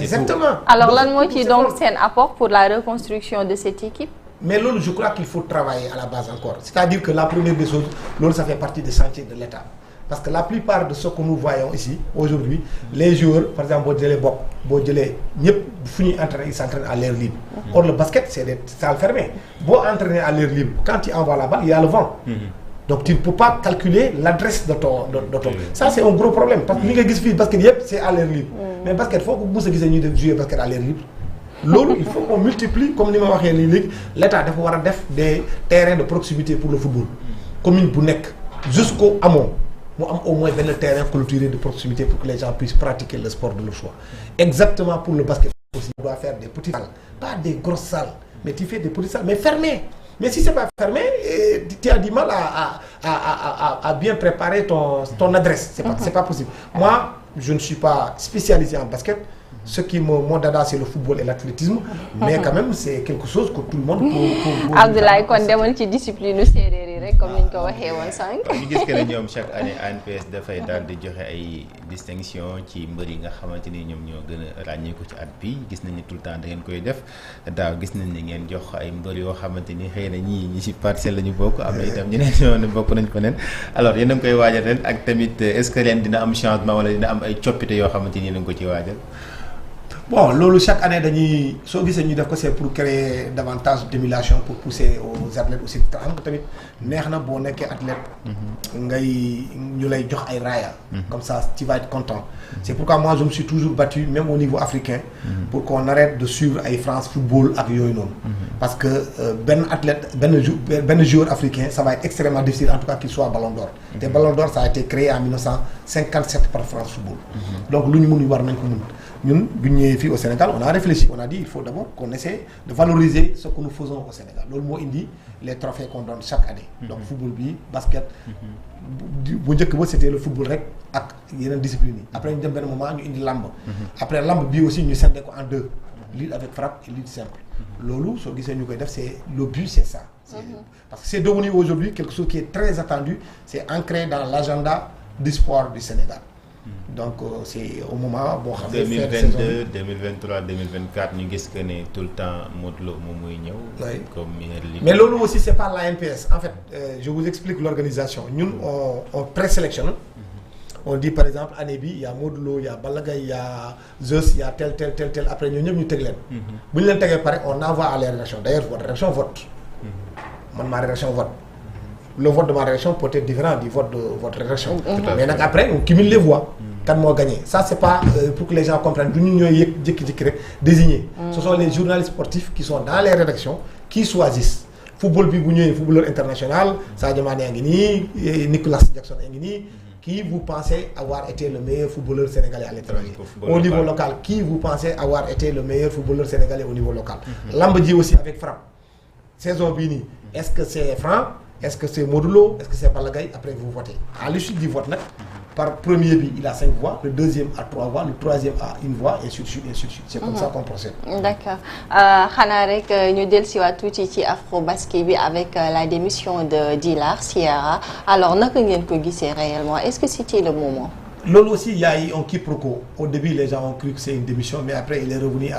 exactement alors lan moo ci donc seen apport pour la reconstruction de cette équipe mais loolu je crois qu'il faut travailler à la base encore c'est-à-dire que la première des choses loolu ça fait partie des chantiers de l'État parce que la plupart de ce que nous voyons ici aujourd'hui les joueurs par exemple boo jëlee bopp boo jëlee ñëpp fu ñuy entraîner ils s'entraînent à l'air libre or le basket c'est des salles fermées boo entraîner à l'air libre quand tu envoies la balle il y a le vent donc tu ne peux pas calculer l'adresse de ton ça c'est un gros problème parce que li nga gis fii basket yëpp c'est à l'air libre mais basket foo ko mos a gisee ñuy def jouer basket à l'air libre loolu il faut qu'on multiplie comme ni ma waxee nii léegi l'État dafa war a def des terrains de proximité pour le football commune bu nekk jusqu'au amont mu am au moins benn terrain clôturé de proximité pour que les gens puissent pratiquer le sport de leur choix exactement pour le basket aussi on doit faire des petites salles pas des grosses salles mais tu fais des petites salles mais fermées mais si c'est pas fermé tu as du mal à bien préparer ton adresse c'est pas possible moi je ne suis pas spécialisé en basket ce qui mon dada c'est le football et l'athlétisme mais quand même c'est quelque chose que tout le monde peut Abdoulaye kon demal ci discipline séeréer yi rek comme ni ñu ko waxee woon sànq. ñu gis que ne ñoom chaque année ANPS dafay daal di joxe ay distinction ci mbër yi nga xamante ni ñoom ñoo gën a ràññeeku ci at bi gis nañ ni tout le temps da ngeen koy def daaw gis nañ ni ngeen jox ay mbër yoo xamante ni xëy na ñi ci parcelle la ñu bokk am na itam ñeneen ñoo ne bokk nañ ko nen alors yéen a ngi koy waajal ren ak tamit est-ce que ren dina am changement wala dina am ay coppite yoo xamante ni yéen a ngi ko ci waajal. bon loolu chaque année dañuy soo gisee ñu def ko c'est pour créer davantage d'émulation pour pousser aux athlètes aussi xam nga tamit neex na boo nekkee athlète ngay ñu lay jox ay raaya comme ça tu vas être content c'est pourquoi moi je me suis toujours battu même au niveau africain pour qu'on arrête de suivre ay France football ak yooyu noonu parce que benn athlète benn joueur africain ça va être extrêmement difficile en tout cas qu'il soit Ballon d'Or te Ballon d'Or ça a été créé en 1957 par France football donc lu ñu mun war nañ ko mun ñun bu ñu ñëwee fii au Sénégal on a réfléchi on a dit il faut d'abord qu'on essaie de valoriser ce que nous faisons au Sénégal loolu moo indi les trophées qu'on donne chaque année donc football bi basket bu njëkk ba c'était le football rek ak yeneen disciplines yi après ñu dem benn moment ñu indi lamb après lamb bii aussi ñu scindé ko en deux lutte avec frappe et lutte simple loolu soo gisee ñu koy def c'est le but c'est ça parce que c'est devenu aujourd'hui quelque chose qui est très attendu c'est ancré dans l'agenda du sport du Sénégal donc c'est au moment boo xam ne 2022 2023 2024 ñu gis que ne tout le temps Modou Lo moom muy ñëw. comme mais loolu aussi c'est pas l'ANPS en fait je vous explique l'organisation ñun on présélectionne on dit par exemple année bi il y a Modou Lo il y a Balla Gaye il y a Zeus il y a tel après ñoo ñëpp ñu teg leen. bu ñu leen tegee pare on envoie à la rédaction d'ailleurs votre rédaction vote. man ma rédaction vote. le vote de ma rédaction peut être différent du vote de votre rédaction. mais nag après on cumule les voix. kan moo gagné ça c'est pas pour que les gens comprennent du ñu ñooy yëg jékki-jékki rek désigner. ce sont les journalistes sportifs qui sont dans les rédactions qui choisissent. football bi bu ñëwee footballeur international Sadio Mané a ngi nii Nicolas Jackson a ngi nii. Qui vous pensez avoir été le meilleur footballeur sénégalais à l'étranger au niveau local qui vous pensez avoir été le meilleur footballeur sénégalais au niveau local. lamb ji aussi avec frappe saison bii nii est-ce que c'est franc est-ce que c'est Modulo, est-ce que c'est Balla Gaye, après vous votez. À l'issue du vote nag par premier bi il a 5 voix, le deuxième a 3 voix, le troisième a 1 voix, et ainsi de suite, et ainsi de suite. C'est comme ça qu'on procède. D'accord. Xanaa rek ñu dellusiwaat tuuti ci Afrobasket bi avec la démission de Djillar Sierra. Alors naka ngeen ko gisee réellement, est-ce que c'était le moment? Loolu aussi il y a eu un quiproquo. Au début les gens ont cru que c'est une démission, mais après il est revenu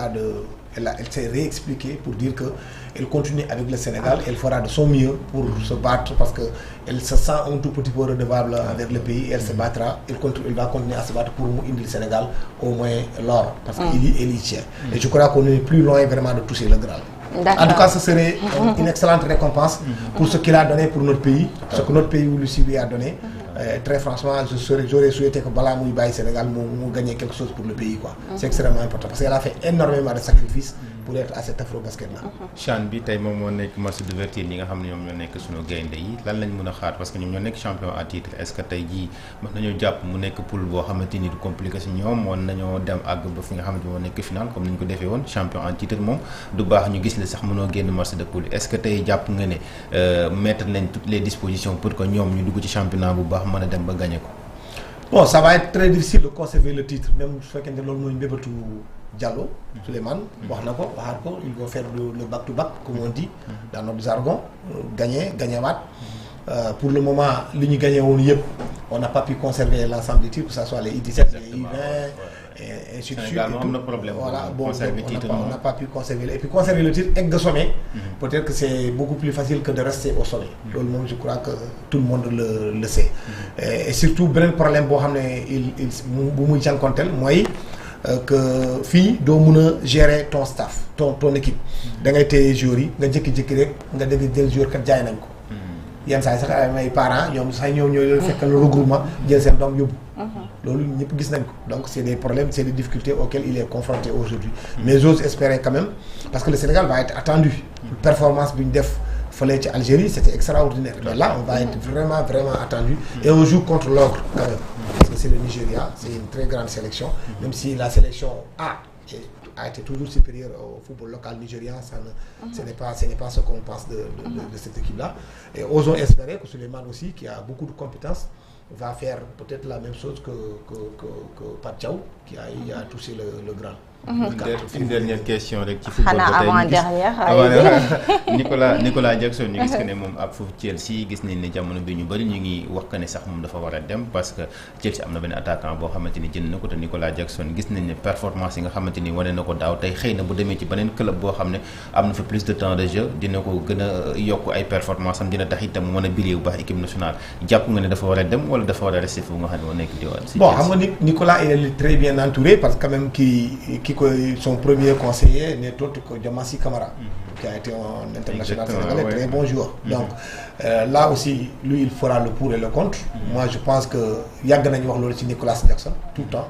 elle s'est réexpliquée pour dire que elle continue avec le Sénégal, elle fera de son mieux pour se battre parce que elle se sent un tout petit peu redevable avec le pays, elle se battra, elle va continuer à se battre pour mu indi le Sénégal au moins l'or parce qu'elle y tient. Et je crois qu'on est plus loin vraiment de toucher le Graal. En tout cas, ce serait une excellente récompense pour ce qu'il a donné pour notre pays, ce que notre pays lui a donné. Très franchement, j'aurais souhaité que balaa muy bàyyi Sénégal mu gagner quelque chose pour le pays quoi. C'est extrêmement important parce qu'elle a fait énormément de sacrifices pour être à cet Afrobasket là. CHAN bi tey moom moo nekk match d'ouverture ñi nga xam ne ñoom ñoo nekk sunu gaynde yi lan lañ mën a xaar parce que ñoom ñoo nekk champion à titre est-ce que tey jii mën nañoo jàpp mu nekk poule boo xamante ni du compliqué si ñoom mën nañoo dem àgg ba fi nga xamante moo nekk final comme ni ñu ko defee woon champion en titre moom du baax ñu gis la sax mënoo génn match de poule est-ce que tey jàpp nga ne mettre nañ toutes les dispositions pour que ñoom ñu dugg ci championnat bu baax mën a dem ba gagner ko. Bon, ça va être très difficile de conserver le titre même su fekkee ne loolu mooy mbébétu Diallo, Souleymane, wax na ko waxaat ko, ils vont faire le back to back comme on dit dans notre jargon, gagner waat. Pour le moment li ñu gagné woon yëpp on n'a pas pu conserver l'ensemble des titres, que ça soit les U17, les U20 et ainsi de suite. Voilà, bon, on n'a pas pu conserver et puis conserver le titre egg sommet. Peut-être que c'est beaucoup plus facile que de rester au sommet. Loolu moom je crois que tout le monde le sait. Et surtout beneen problème boo xam ne bu muy jànkonteel mooy que fii doo mën a gérer ton staff ton équipe da ngay téye joueurs yi nga jékki-jékki rek nga dégg jël joueur kat jaay nañ ko yenn saa yi sax ay parents ñoom sax ñoom ñooy fekk le regroupement jël seen doom yóbbu loolu ñëpp gis nañ ko donc c'est des problèmes, c'est des difficultés auxquelles il est confronté aujourd'hui mais j'ose espérer quand même parce que le Sénégal va être attendu performance bi ñu def fële ci Algérie c'était extraordinaire mais là on va être vraiment attendu et on joue contre l'ogre quand même parce que c'est le Nigeria, c'est une très grande sélection même si la sélection a été toujours supérieure au football local nigérien, ce n'est pas ce qu'on pense de cette équipe-là et osons espérer que Souleymane aussi qui a beaucoup de compétences va faire peut-être la même chose que Pape Thiaw qui a touché le Graal. Une dernière question rek ci football xanaa avant-dernière Nicolas Jackson ñu gis que ne moom ak foofu Chelsea gis nañ ne jamono bi ñu bëri ñu ngi wax que ne sax moom dafa war a dem parce que Chelsea am na benn attaquant boo xamante ni jënd na ko te Nicolas Jackson gis nañ ne performance yi nga xamante ni wane na ko daaw tey xëy na bu demee ci beneen club boo xam ne am na fa plus de temps de jeu dina ko gën a yokk ay performance am dina tax itam mu mën a briller bu baax équipe nationale jàpp nga ne dafa war a dem wala dafa war a rester foofu nga xam ne moo nekk diwaan. Bon xam nga Nicolas il est très bien entouré parce que quand même son premier conseiller n'est autre que Diomansy Kamara qui a été un international sénégalais, très bon joueur. Donc là aussi lui il fera le pour et le contre. Moi je pense que yàgg nañu wax loolu ci Nicolas Jackson tout le temps.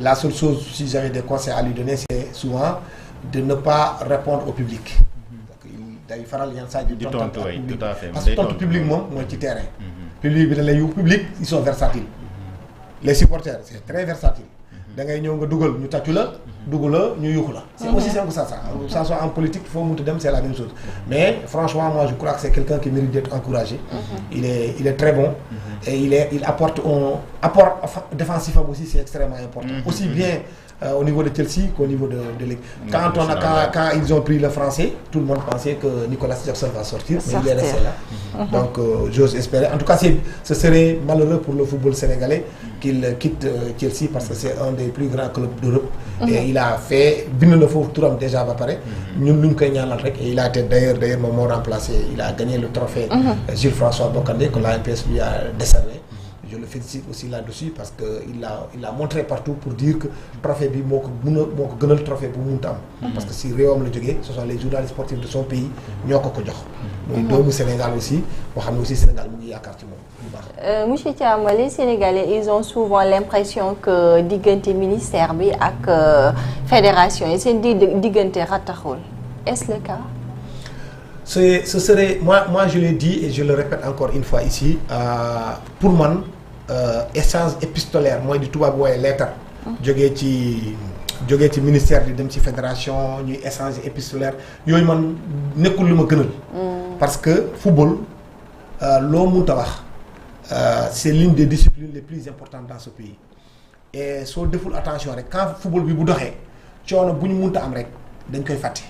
La seule chose si j'avais des conseils à lui donner c'est souvent de ne pas répondre au public. Donc day faral yenn saa di tontu public parce que tontu public moom mooy ci terrain. Public bi da lay yu public ils sont versatiles. Les supporters c'est très versatile. Da ngay ñëw nga dugal ñu tàccu la dugg la ñu yuuxu la c'est aussi simple que ça soit en politique foo mënti dem c'est la même chose mais franchement moi je crois que c'est quelqu'un qui mérite d'être encouragé il est très bon et il apporte un apport défensif am aussi c'est extrêmement important aussi bien au niveau de Chelsea qu'au niveau de l'équipe quand ils ont pris le français tout le monde pensait que Nicolas Jackson va sortir mais il est resté là donc j'ose espérer en tout cas ce serait malheureux pour le football sénégalais qu'il quitte Chelsea parce que c'est un des plus grands clubs d'Europe et il a fait bind na foofu turam déjà ba pare ñun luñ koy ñaanal rek et il a été d'ailleurs moom moo remplacé il a gagné le trophée Jules François Bocandé que l'ANPS lui a décerné je le félicite aussi là-dessus parce que il a montré partout pour dire que trophée bi moo ko gënal trophée bu munta am parce que si réewam la jógee ce sont les journalistes sportifs de son pays ñoo ko jox muy doomu Sénégal aussi boo xam ne aussi Sénégal mu ngi yaakaar ci moom bu baax. Monsieur Thiam, les Sénégalais ils ont souvent l'impression que diggante ministère bi ak fédération yi seen diggante rataxul est-ce le cas? Ce serait moi je l'ai dit et je le répète encore une fois ici pour man échange épistolaire mooy di tubaab wooye lettre jógee ci ministère di dem ci fédération ñuy échange épistolaire yooyu man nekkul lu ma gënal parce que football loo mënta wax c'est l'une des disciplines les plus importantes dans ce pays et soo deful attention rek quand football bi bu doxee coono bu ñu mënta am rek dañ koy fàtte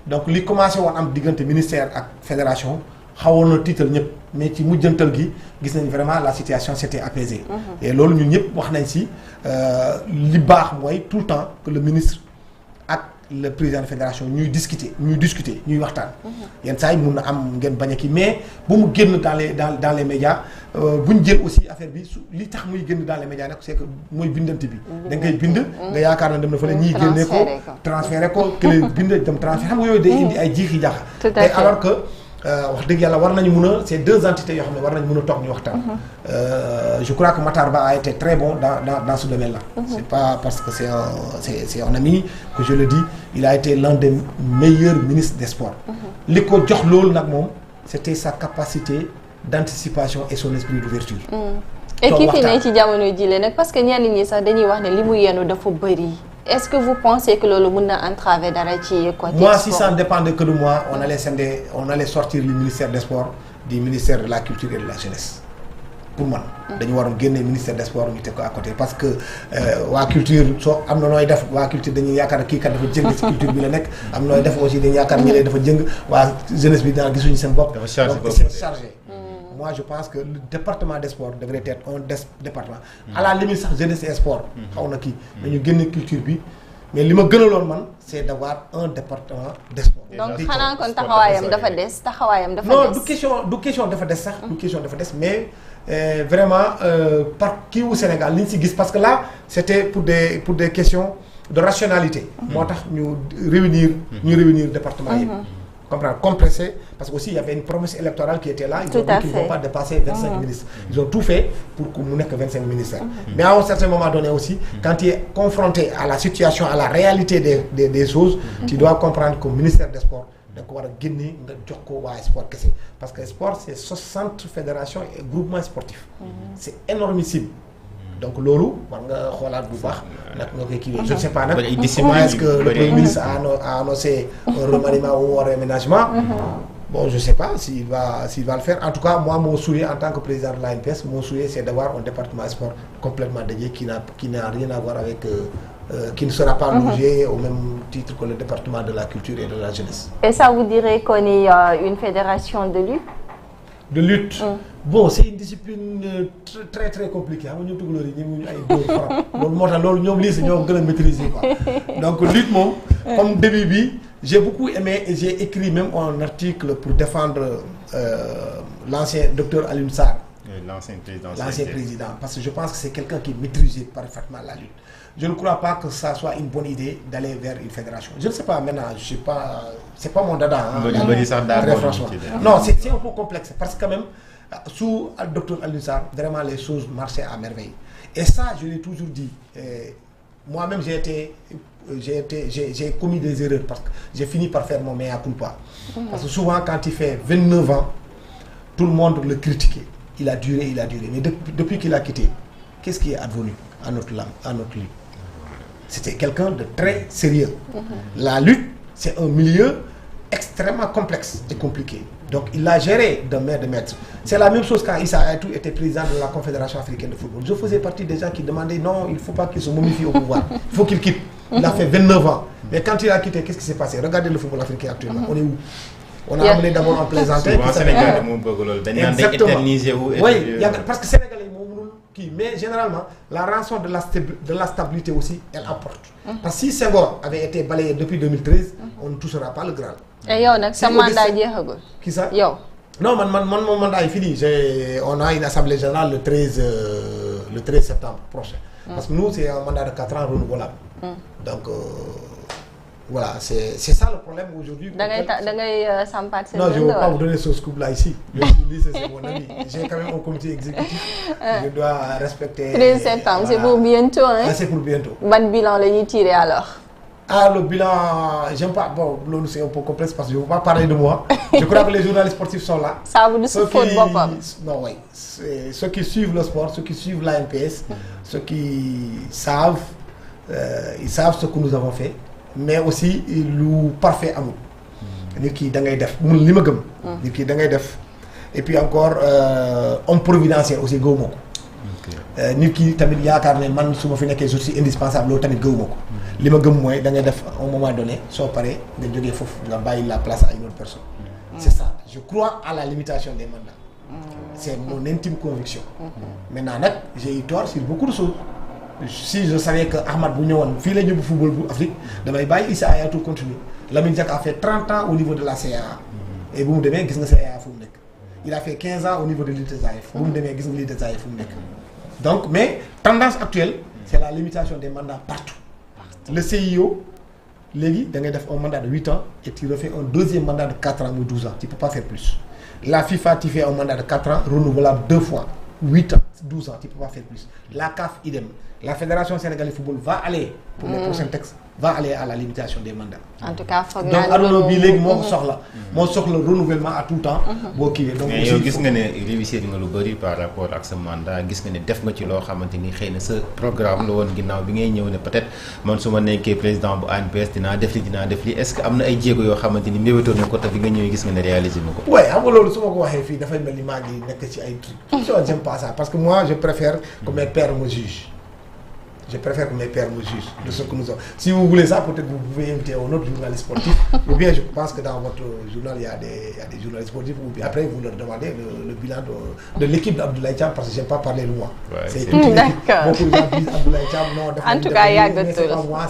donc li commencé woon am diggante ministère ak fédération xawoon na tiital ñëpp mais ci mujjantal gi gis nañ vraiment la situation s'était apaisée. Et loolu ñun ñëpp wax nañ si li baax mooy tout le temps que le ministre ak le président de fédération ñuy discuter ñuy waxtaan. yenn saa yi mun na am ngeen bañ a kii mais bu mu génn dans les médias bu ñu jël aussi affaire bi li tax muy génn dans les médias nag c'est que mooy bindante bi. da ngay bind. nga yaakaar na dem na fa la ñiy génnee ko transféré ko kële bind dem transféré xam nga yooyu day indi ay jiixi jaaxa. tout à fait alors que. wax dëgg yàlla war nañu mun a c'est deux entités yoo xam ne war nañu mun a toog ñu waxtaan. Je crois que Matar Ba a été très bon dans ce domaine-là. C'est pas parce que c'est un ami que je le dis, il a été l'un des meilleurs ministres des sports. li ko jox loolu nag moom c'était sa capacité d'anticipation et son esprit d'ouverture. et kii fi ne ci jamono jile nag parce que ñenn ñi sax dañuy wax ne li mu yenu dafa bëri. Est-ce que vous pensez que loolu mën na entraver dara ci côté moi si ça ne dépendait que de moi on allait sortir le ministère des sports du ministère de la culture et de la jeunesse pour man dañu waroon génne ministère des sports ñu teg ko à côté parce que waa culture soo am na nooy def waa culture dañuy yaakaar kii kat dafa jëng ci culture bi la nekk am nooy def aussi dañuy yaakaar ñi leen dafa jëng waa jeunesse bi daal gisuñu seen bopp donc c'est chargé. Moi je pense que le département des sports devrait être un département à la limite sax jeunesse et sport xaw na kii dañu génne culture bi mais li ma gënaloon man c'est d'avoir un département des sports. donc xanaa kon taxawaayam dafa des non du question dafa des sax du question dafa des mais vraiment par kii wu Sénégal li ñu si gis parce que là c'était pour des questions de rationalité moo tax ñu réunir département yi comprendre compressé parce que aussi il y avait une promesse électorale qui était là ils ont dit qu'ils ne vont pas dépasser 25 ministres ils ont tout fait pour que mu nekk 25 ministères mais à un certain moment donné aussi quand tu es confronté à la situation à la réalité des choses tu dois comprendre que ministère des sports da ko war a génne nga jox ko waa sport kese parce que sport c'est 60 fédérations et groupements sportifs c'est énormissime donc loolu war nga xoolaat bu baax nag nga koy kiiwee je ne sais pas nag est-ce que le Premier ministre a annoncé un remaniement ou un réaménagement bon je sais pas s'il va le faire en tout cas moi mon souhait en tant que président de l'ANPS mon souhait c'est d'avoir un département sport complètement dédié qui n'a rien à voir avec qui ne sera pas logé au même titre que le département de la culture et de la jeunesse. Et ça vous dirait qu'on est une fédération de lutte? De lutte. Bon c'est une discipline très très compliquée xam nga ñoom tugalóor yi ñu ay dóor frappe loolu moo tax loolu ñoom lii si ñoo gën a maîtriser quoi donc lutte moom comme début bi j'ai beaucoup aimé et j'ai écrit même un article pour défendre l'ancien docteur Alioune Sarr l'ancien président parce que je pense que c'est quelqu'un qui maîtrisait parfaitement la lutte. Je ne crois pas que ça soit une bonne idée d'aller vers une fédération. Je ne sais pas maintenant, je sais pas, c'est pas mon dada. Très franchement. Non, c'est un peu complexe parce que quand même sous le docteur Alioune Sarr, vraiment les choses marchaient à merveille. Et ça, je l'ai toujours dit. Moi-même, j'ai commis des erreurs parce que j'ai fini par faire mon mea culpa. Parce que souvent, quand il fait 29 ans, tout le monde le critiquait. Il a duré. Mais depuis qu'il a quitté, qu'est-ce qui est advenu à notre lutte? C'était quelqu'un de très sérieux. La lutte, c'est un milieu extrêmement complexe et compliqué. Donc il l'a géré de main de maître. C'est la même chose quand Issa Hayatou était président de la Confédération africaine de football. Je faisais partie des gens qui demandaient non, il ne faut pas qu'il se momifie au pouvoir. Il faut qu'il quitte. Il a fait 29 ans. Mais quand il a quitté, qu'est-ce qui s'est passé? Regardez le football africain actuellement. On est où? On a amené d'abord en plaisantais. Oui, parce que Sénégalais, mais généralement la rançon de la stabilité aussi elle apporte. Parce que si Senghor avait été balayé depuis 2013 on ne touchera pas le Graal. Et yow nag sa mandat jeexagul. Qui ça? Yow. Non man mon mandat est fini. On a une assemblée générale le 13 septembre prochain. Parce que nous c'est un mandat de 4 ans renouvelable. Donc voilà, c'est ça le problème aujourd'hui. Da ngay sampaat seen. Non, je ne veux pas vous donner ce scoop là ici. C'est mon ami. J'ai quand même un comité exécutif. Je dois respecter. 13 septembre, c'est pour bientôt, hein? Ah, c'est pour bientôt. Ban bilan la ñuy tirer alors? Ah, le bilan, j'aime pas. Bon, c'est un peu complexe parce que je ne veux pas parler de moi. Je crois que les journalistes sportifs sont là. Ça vous dit faute boppam. Non, oui. Ceux qui suivent le sport, ceux qui suivent l'ANPS, ceux qui savent, ils savent ce que nous avons fait. Mais aussi lu parfait amul. Nit ki da ngay def mun li ma gëm. Nit ki da ngay def et puis encore homme providentiel aussi gëwuma ko. nit ki tamit yaakaar ne man su ma fi nekkee je suis indispensable loolu tamit gëwuma ko. li ma gëm mooy da ngay def à un moment donné soo paree nga jógee foofu nga bàyyi la place à une autre personne. c'est ça je crois à la limitation des mandats. c'est mon intime conviction. maintenant nag j'ai eu tort sur beaucoup de choses. si je savais que Ahmad bu ñëwoon fii la ñëw football bu Afrique damay bàyyi Issa Hayatou continuer Lamine Diack a fait 30 ans au niveau de la CAA. et bu mu demee gis nga CAA fu mu nekk. il a fait 15 ans au niveau de l'ITZAF. bu mu demee gis nga l'ITZAF fu mu nekk. donc mais tendance actuelle c'est la limitation des mandats partout. le CIO léegi da ngay def un mandat de 8 ans et tu refais un deuxième mandat de 4 ans muy 12 ans tu peux pas faire plus. la FIFA tu fais un mandat de 4 ans renouvelable 2 fois 8 ans 12 ans tu peux pas faire plus. la CAF idem. la fédération sénégalaise de football va aller. pour les prochains textes va aller à la limitation des mandats. en tout cas foog donc adduna bi léegi moo ko soxla. moo soxla renouvellement à tout temps. boo kiiwee donc mais yow gis nga ne réussir nga lu bëri par rapport ak sa mandat gis nga ne def nga ci loo xamante ni xëy na sa programme la woon ginnaaw bi ngay ñëw ne peut-être man su ma nekkee président bu ANPS dinaa def li est-ce que am na ay jéego yoo xamante ni mbébétoon na ko te bi nga ñëwee gis nga ne réaliser na ko. waaye xam nga loolu su ma ko waxee fii dafay mel ni maa ngi nekk ci ay trucs. j'aime pas ça parce que moi je préfère que mes pairs me jugent. Je préfère que mes pairs me jugent de ce que nous avons. Si vous voulez ça, peut-être vous pouvez inviter un autre journaliste sportif. Ou bien je pense que dans votre journal, il y a des journalistes sportifs. Ou bien après, vous leur demandez le bilan de l'équipe d'Abdoulaye Thiam parce que je n'aime pas parler de moi. Ouais, c'est toute une équipe. Beaucoup de gens disent Abdoulaye Thiam, non. En tout cas, il y a c'est pas moi,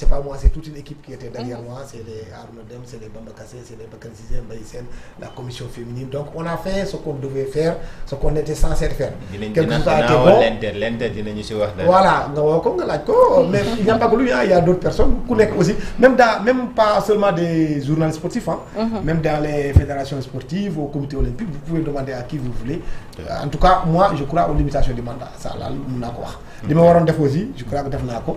c'est pas moi, c'est toute une équipe qui était derrière moi. C'est les Arnaud Dem, c'est les Bamba Kassé, c'est les Bakane Cissé, Mbaye Sène, la commission féminine. Donc on a fait ce qu'on devait faire, ce qu'on était censé faire. Quelque chose a été bon. L'inter, voilà, mais il n'y a pas que lui, il y a d'autres personnes. Aussi, même pas seulement des journalistes sportifs, hein, même dans les fédérations sportives, au comité olympique, vous pouvez demander à qui vous voulez. En tout cas, moi, je crois aux limitations du mandat. Ça, là, nous n'avons pas. Aussi, je crois que nous avons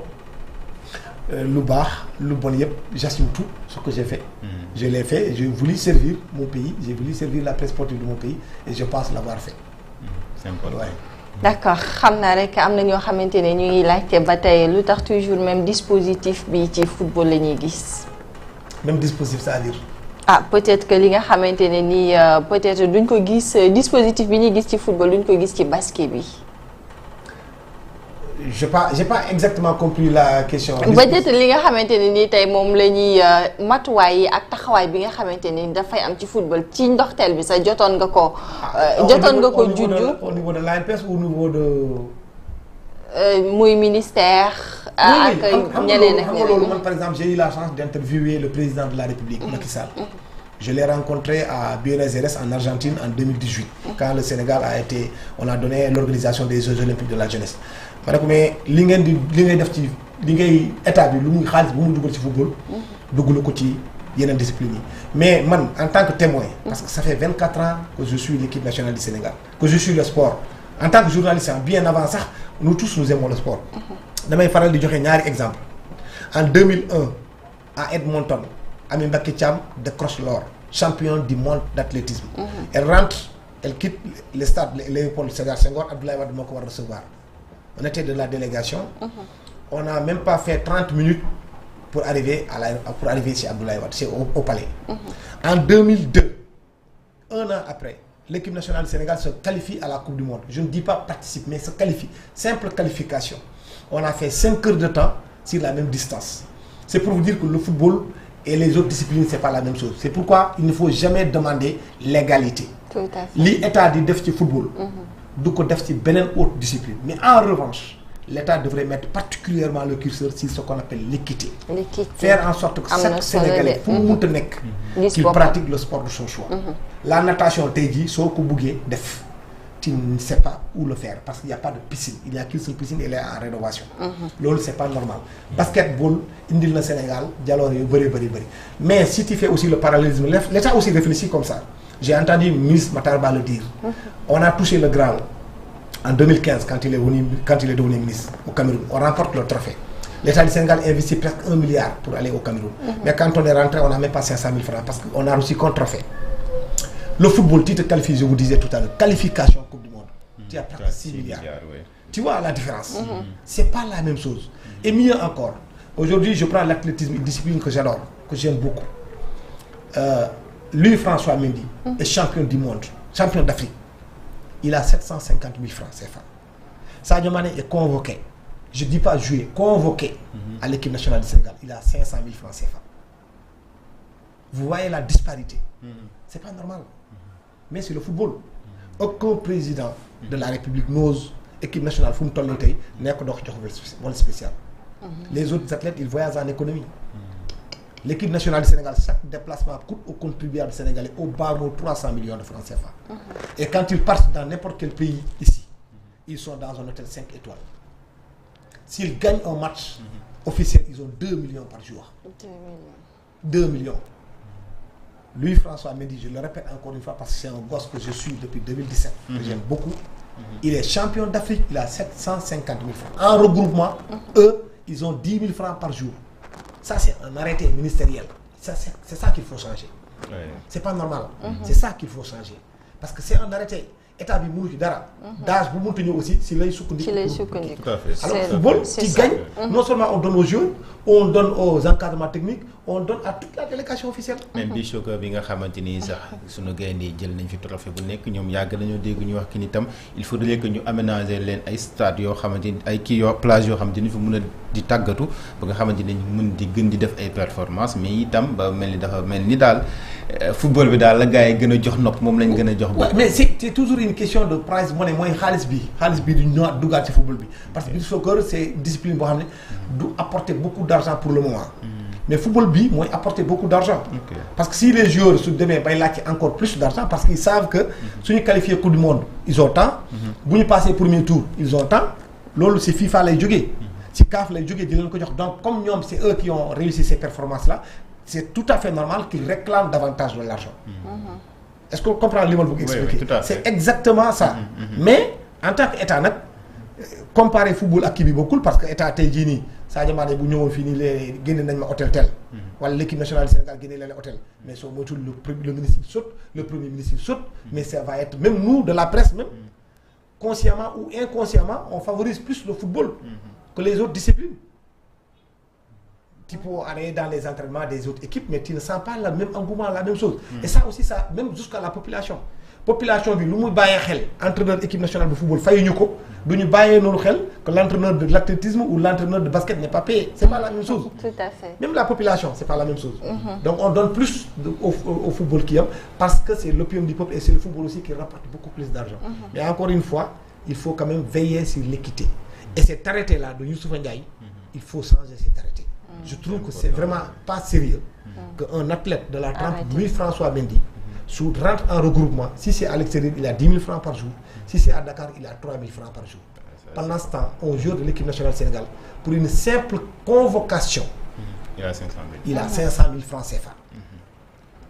le bas, le bon yep, j'assume tout ce que j'ai fait. Je l'ai fait, j'ai voulu servir mon pays, j'ai voulu servir la presse sportive de mon pays et je pense l'avoir fait. C'est important. Ouais. D'accord xam naa rek am na ñoo xamante ne ñu ngi laajte ba tey lu tax toujours même dispositif bi ci football la ñuy gis. Même dispositif c'est-à-dire. ah peut-être que li nga xamante ne nii peut-être duñ ko gis dispositif bi ñuy gis ci football duñ ko gis ci basket bi. j'ai pas exactement compris la question. peut-être li nga xamante ne nii tey moom la ñuy matuwaay yi ak taxawaay bi nga xamante ni dafay am ci football ci ndoxteel bi sax jotoon nga ko. junj au niveau de l'ANPS ou au niveau de. muy ministère. ak ñeneen ak ñeneen man par exemple j'ai eu la chance d'interviewer le président de la République Macky Sall. Je l'ai rencontré à Buenos Aires en Argentine en 2018. Quand le Sénégal on a donné l'organisation des Jeux Olympiques de la jeunesse. ma ne ko mais li ngay def ci li ngay état bi lu muy xaalis bu mu dugal ci football. duggalu ko ci yeneen discipline yi mais man en tant que témoin. parce que ça fait 24 ans que je suis l'équipe nationale du Sénégal. que je suis le sport en tant que journaliste bien avant sax nous tous nous aimons le sport. damay faral di joxe ñaari exemple en 2001 à Edmonton Amy Mbacké Thiam décroche l'or champion du monde d'athlétisme. Elle rentre elle quitte le stade Léopold Sédar Senghor Abdoulaye Wade moo ko war recevoir. On était de la délégation. On n'a même pas fait 30 minutes pour arriver chez Abdoulaye Wade, c'est au palais. En 2002, un an après, l'équipe nationale du Sénégal se qualifie à la Coupe du Monde. Je ne dis pas participe, mais se qualifie. Simple qualification. On a fait 5 heures de temps sur la même distance. C'est pour vous dire que le football et les autres disciplines, c'est pas la même chose. C'est pourquoi il ne faut jamais demander l'égalité. Tout à fait. L'État dit def ci football. du ko def ci beneen autre discipline mais en revanche l'État devrait mettre particulièrement le curseur sur ce qu'on appelle l'équité. Faire en sorte que chaque Sénégalais fu mu mënta nekk qu'il pratique le sport de son choix. La natation tey jii soo ko buggee def tu ne sais pas où le faire parce qu'il n'y a pas de piscine il n'y a qu'une seule piscine elle est en rénovation. loolu c'est pas normal. Basketball indil na Sénégal jaloore yu bëri mais si tu fais aussi le parallélisme l'État aussi réfléchit comme ça. J'ai entendu le ministre Matar Ba le dire. On a touché le Graal en 2015 quand il est devenu ministre au Cameroun. On remporte le trophée. L'État du Sénégal investit presque 1 milliard pour aller au Cameroun. Mais quand on est rentré, on n'a même pas 500 000 francs parce qu'on a reçu qu'un trophée. Le football, tu te qualifies, je vous disais tout à l'heure, qualification Coupe du Monde. Tu as presque 6 milliards. Ouais. Tu vois la différence. C'est pas la même chose. Et mieux encore, aujourd'hui, je prends l'athlétisme, une discipline que j'adore, que j'aime beaucoup. Lui, François Mendy, est champion du monde champion d'Afrique, il a 750 000 francs CFA. Sadio Mané est convoqué, je dis pas joué, convoqué à l'équipe nationale du Sénégal, il a 500 000 francs CFA. Vous voyez la disparité. C'est pas normal. Mais c'est le football. Aucun président de la République n'ose équipe nationale fu mu toll nii tey nekk dox jox vol spécial. Les autres athlètes ils voyagent en économie. L'équipe nationale du Sénégal, chaque déplacement coûte au contribuable sénégalais au bas mot 300 millions de francs CFA. Et quand ils partent dans n'importe quel pays ici, ils sont dans un hôtel 5 étoiles. S'ils gagnent un match officiel, ils ont 2 millions par jour. 2 millions. Lui, François Mendy, je le répète encore une fois parce que c'est un gosse que je suis depuis 2017, que j'aime beaucoup. Il est champion d'Afrique, il a 750 000 francs. En regroupement, eux, ils ont 10 000 francs par jour. Ça, c'est un arrêté ministériel. Ça, c'est ça qu'il faut changer. Ouais. C'est pas normal. C'est ça qu'il faut changer. Parce que c'est un arrêté. État bi mënu ci dara. D'âge bu mëntu ñëw aussi si lay sukkandiku. Tout à fait. Alors football qui gagne, non seulement on donne aux joueurs, on donne aux encadrements techniques, on donne à toute la délégation officielle. même bi choc bi nga xamante ni sax sunu gaynde yi jël nañ fi trophée bu nekk ñoom yàgg nañoo dégg ñu wax ki ni tam il faudrait que ñu aménager leen ay stades yoo xamante ni ay kii yoo plage yoo xamante ni fi mën a di tàggatu ba nga xamante ni mën di gën di def ay performances mais itam ba mel ni dafa mel ni daal football bi daal la gars yi gën a jox nopp moom lañ gën a jox. mais c'est toujours une question de prize money mooy xaalis bi du ñëwaat duggaat ci football bi parce que beach soccer c'est une discipline boo xam ne du apporter beaucoup d'argent pour le moment. Mais football bi mooy apporter beaucoup d'argent. Parce que si les joueurs su demee bay laajte encore plus d'argent parce qu'ils savent que suñu qualifié coupe du monde ils ont temps. bu ñu passé premier tour ils ont temps loolu ci FIFA lay jógee. ci CAF lay jógee di leen ko jox donc comme ñoom c'est eux qui ont réussi ces performances là c'est tout à fait normal qu'ils réclament davantage de l'argent. Est-ce que vous comprenez li ma bëgg expliquer? Oui, c'est exactement ça. Mais en tant que état nag comparer football ak kii bi bokkul parce que état tey jii nii Sadio Mané bu ñëwoon fii nii léegi génne nañ ma hôtel tel. wala l'équipe nationale du Sénégal génne leen hôtel. mais soo moytuwul le ministre il saute le premier ministre il saute. mais ça va être même nous de la presse même consciemment ou inconsciemment on favorise plus le football. que les autres disciplines. Tu peux aller dans les entraînements des autres équipes mais tu ne sens pas le même engouement la même chose. Et ça aussi ça même jusqu'à la population bi lu muy bàyyee xel entraîneur équipe nationale de football fayuñu ko du ñu bàyyee noonu xel que l'entraîneur de l'athlétisme ou l'entraîneur de basket n'est pas payé c'est pas la même chose. Tout à fait. Même la population c'est pas la même chose. Donc on donne plus au football qui am parce que c'est l'opium du peuple et c'est le football aussi qui rapporte beaucoup plus d'argent. Mais encore une fois il faut quand même veiller sur l'équité. Et cet arrêté là de Youssoupha Ndiaye il faut changer cet arrêté. Je trouve que c'est vraiment pas sérieux qu'un athlète de la trempe Louis François Mendy rentre en regroupement. Si c'est à l'extérieur, il a 10 000 francs par jour. Si c'est à Dakar, il a 3 000 francs par jour. Pendant ce temps, on joue de l'équipe nationale du Sénégal pour une simple convocation. Il a 500 000. Il a 500 000 francs CFA.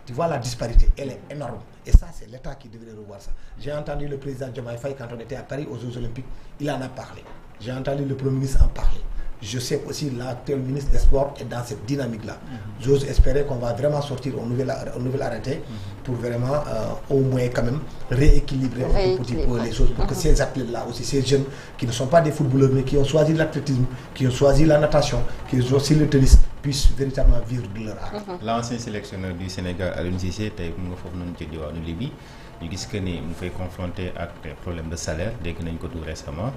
Tu vois la disparité, elle est énorme. Et ça, c'est l'État qui devrait revoir ça. J'ai entendu le président Diomaye Faye quand on était à Paris aux Jeux Olympiques, il en a parlé. J'ai entendu le Premier ministre en parler. Je sais aussi l'actuel ministre des Sports est dans cette dynamique-là. J'ose espérer qu'on va vraiment sortir un nouvel arrêté pour vraiment au moins quand même rééquilibrer un petit peu les choses pour que ces athlètes-là aussi, ces jeunes qui ne sont pas des footballeurs mais qui ont choisi l'athlétisme, qui ont choisi la natation, qui ont choisi le tennis, puissent véritablement vivre de leur art. L'ancien sélectionneur du Sénégal Aliou Cissé tey mu nga foofu noonu ci diwaanu Libye ñu gis que ni mu fay confronté ak problème de salaire dégg nañ ko tout récemment.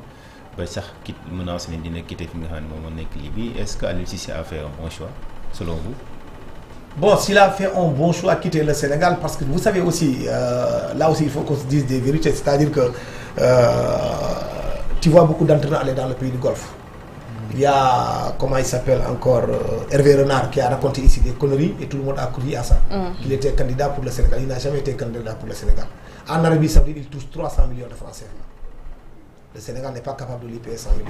ba sax kit menace ne dina quitter fi nga xam ne moom moo nekk Libye est-ce que Aliou Cissé a fait un bon choix selon vous? Bon, s'il a fait un bon choix à quitter le Sénégal parce que vous savez aussi là aussi il faut qu'on se dise des vérités c'est-à-dire que tu vois beaucoup d'entraîneurs aller dans le pays du Golfe. Il y a comment il s'appelle encore Hervé Renard qui a raconté ici des conneries et tout le monde a cru à ça. Qu'il était candidat pour le Sénégal. Il n'a jamais été candidat pour le Sénégal. En Arabie Saoudite, il touche 300 millions de francs CFA. Le Sénégal n'est pas capable de lui payer 100 millions.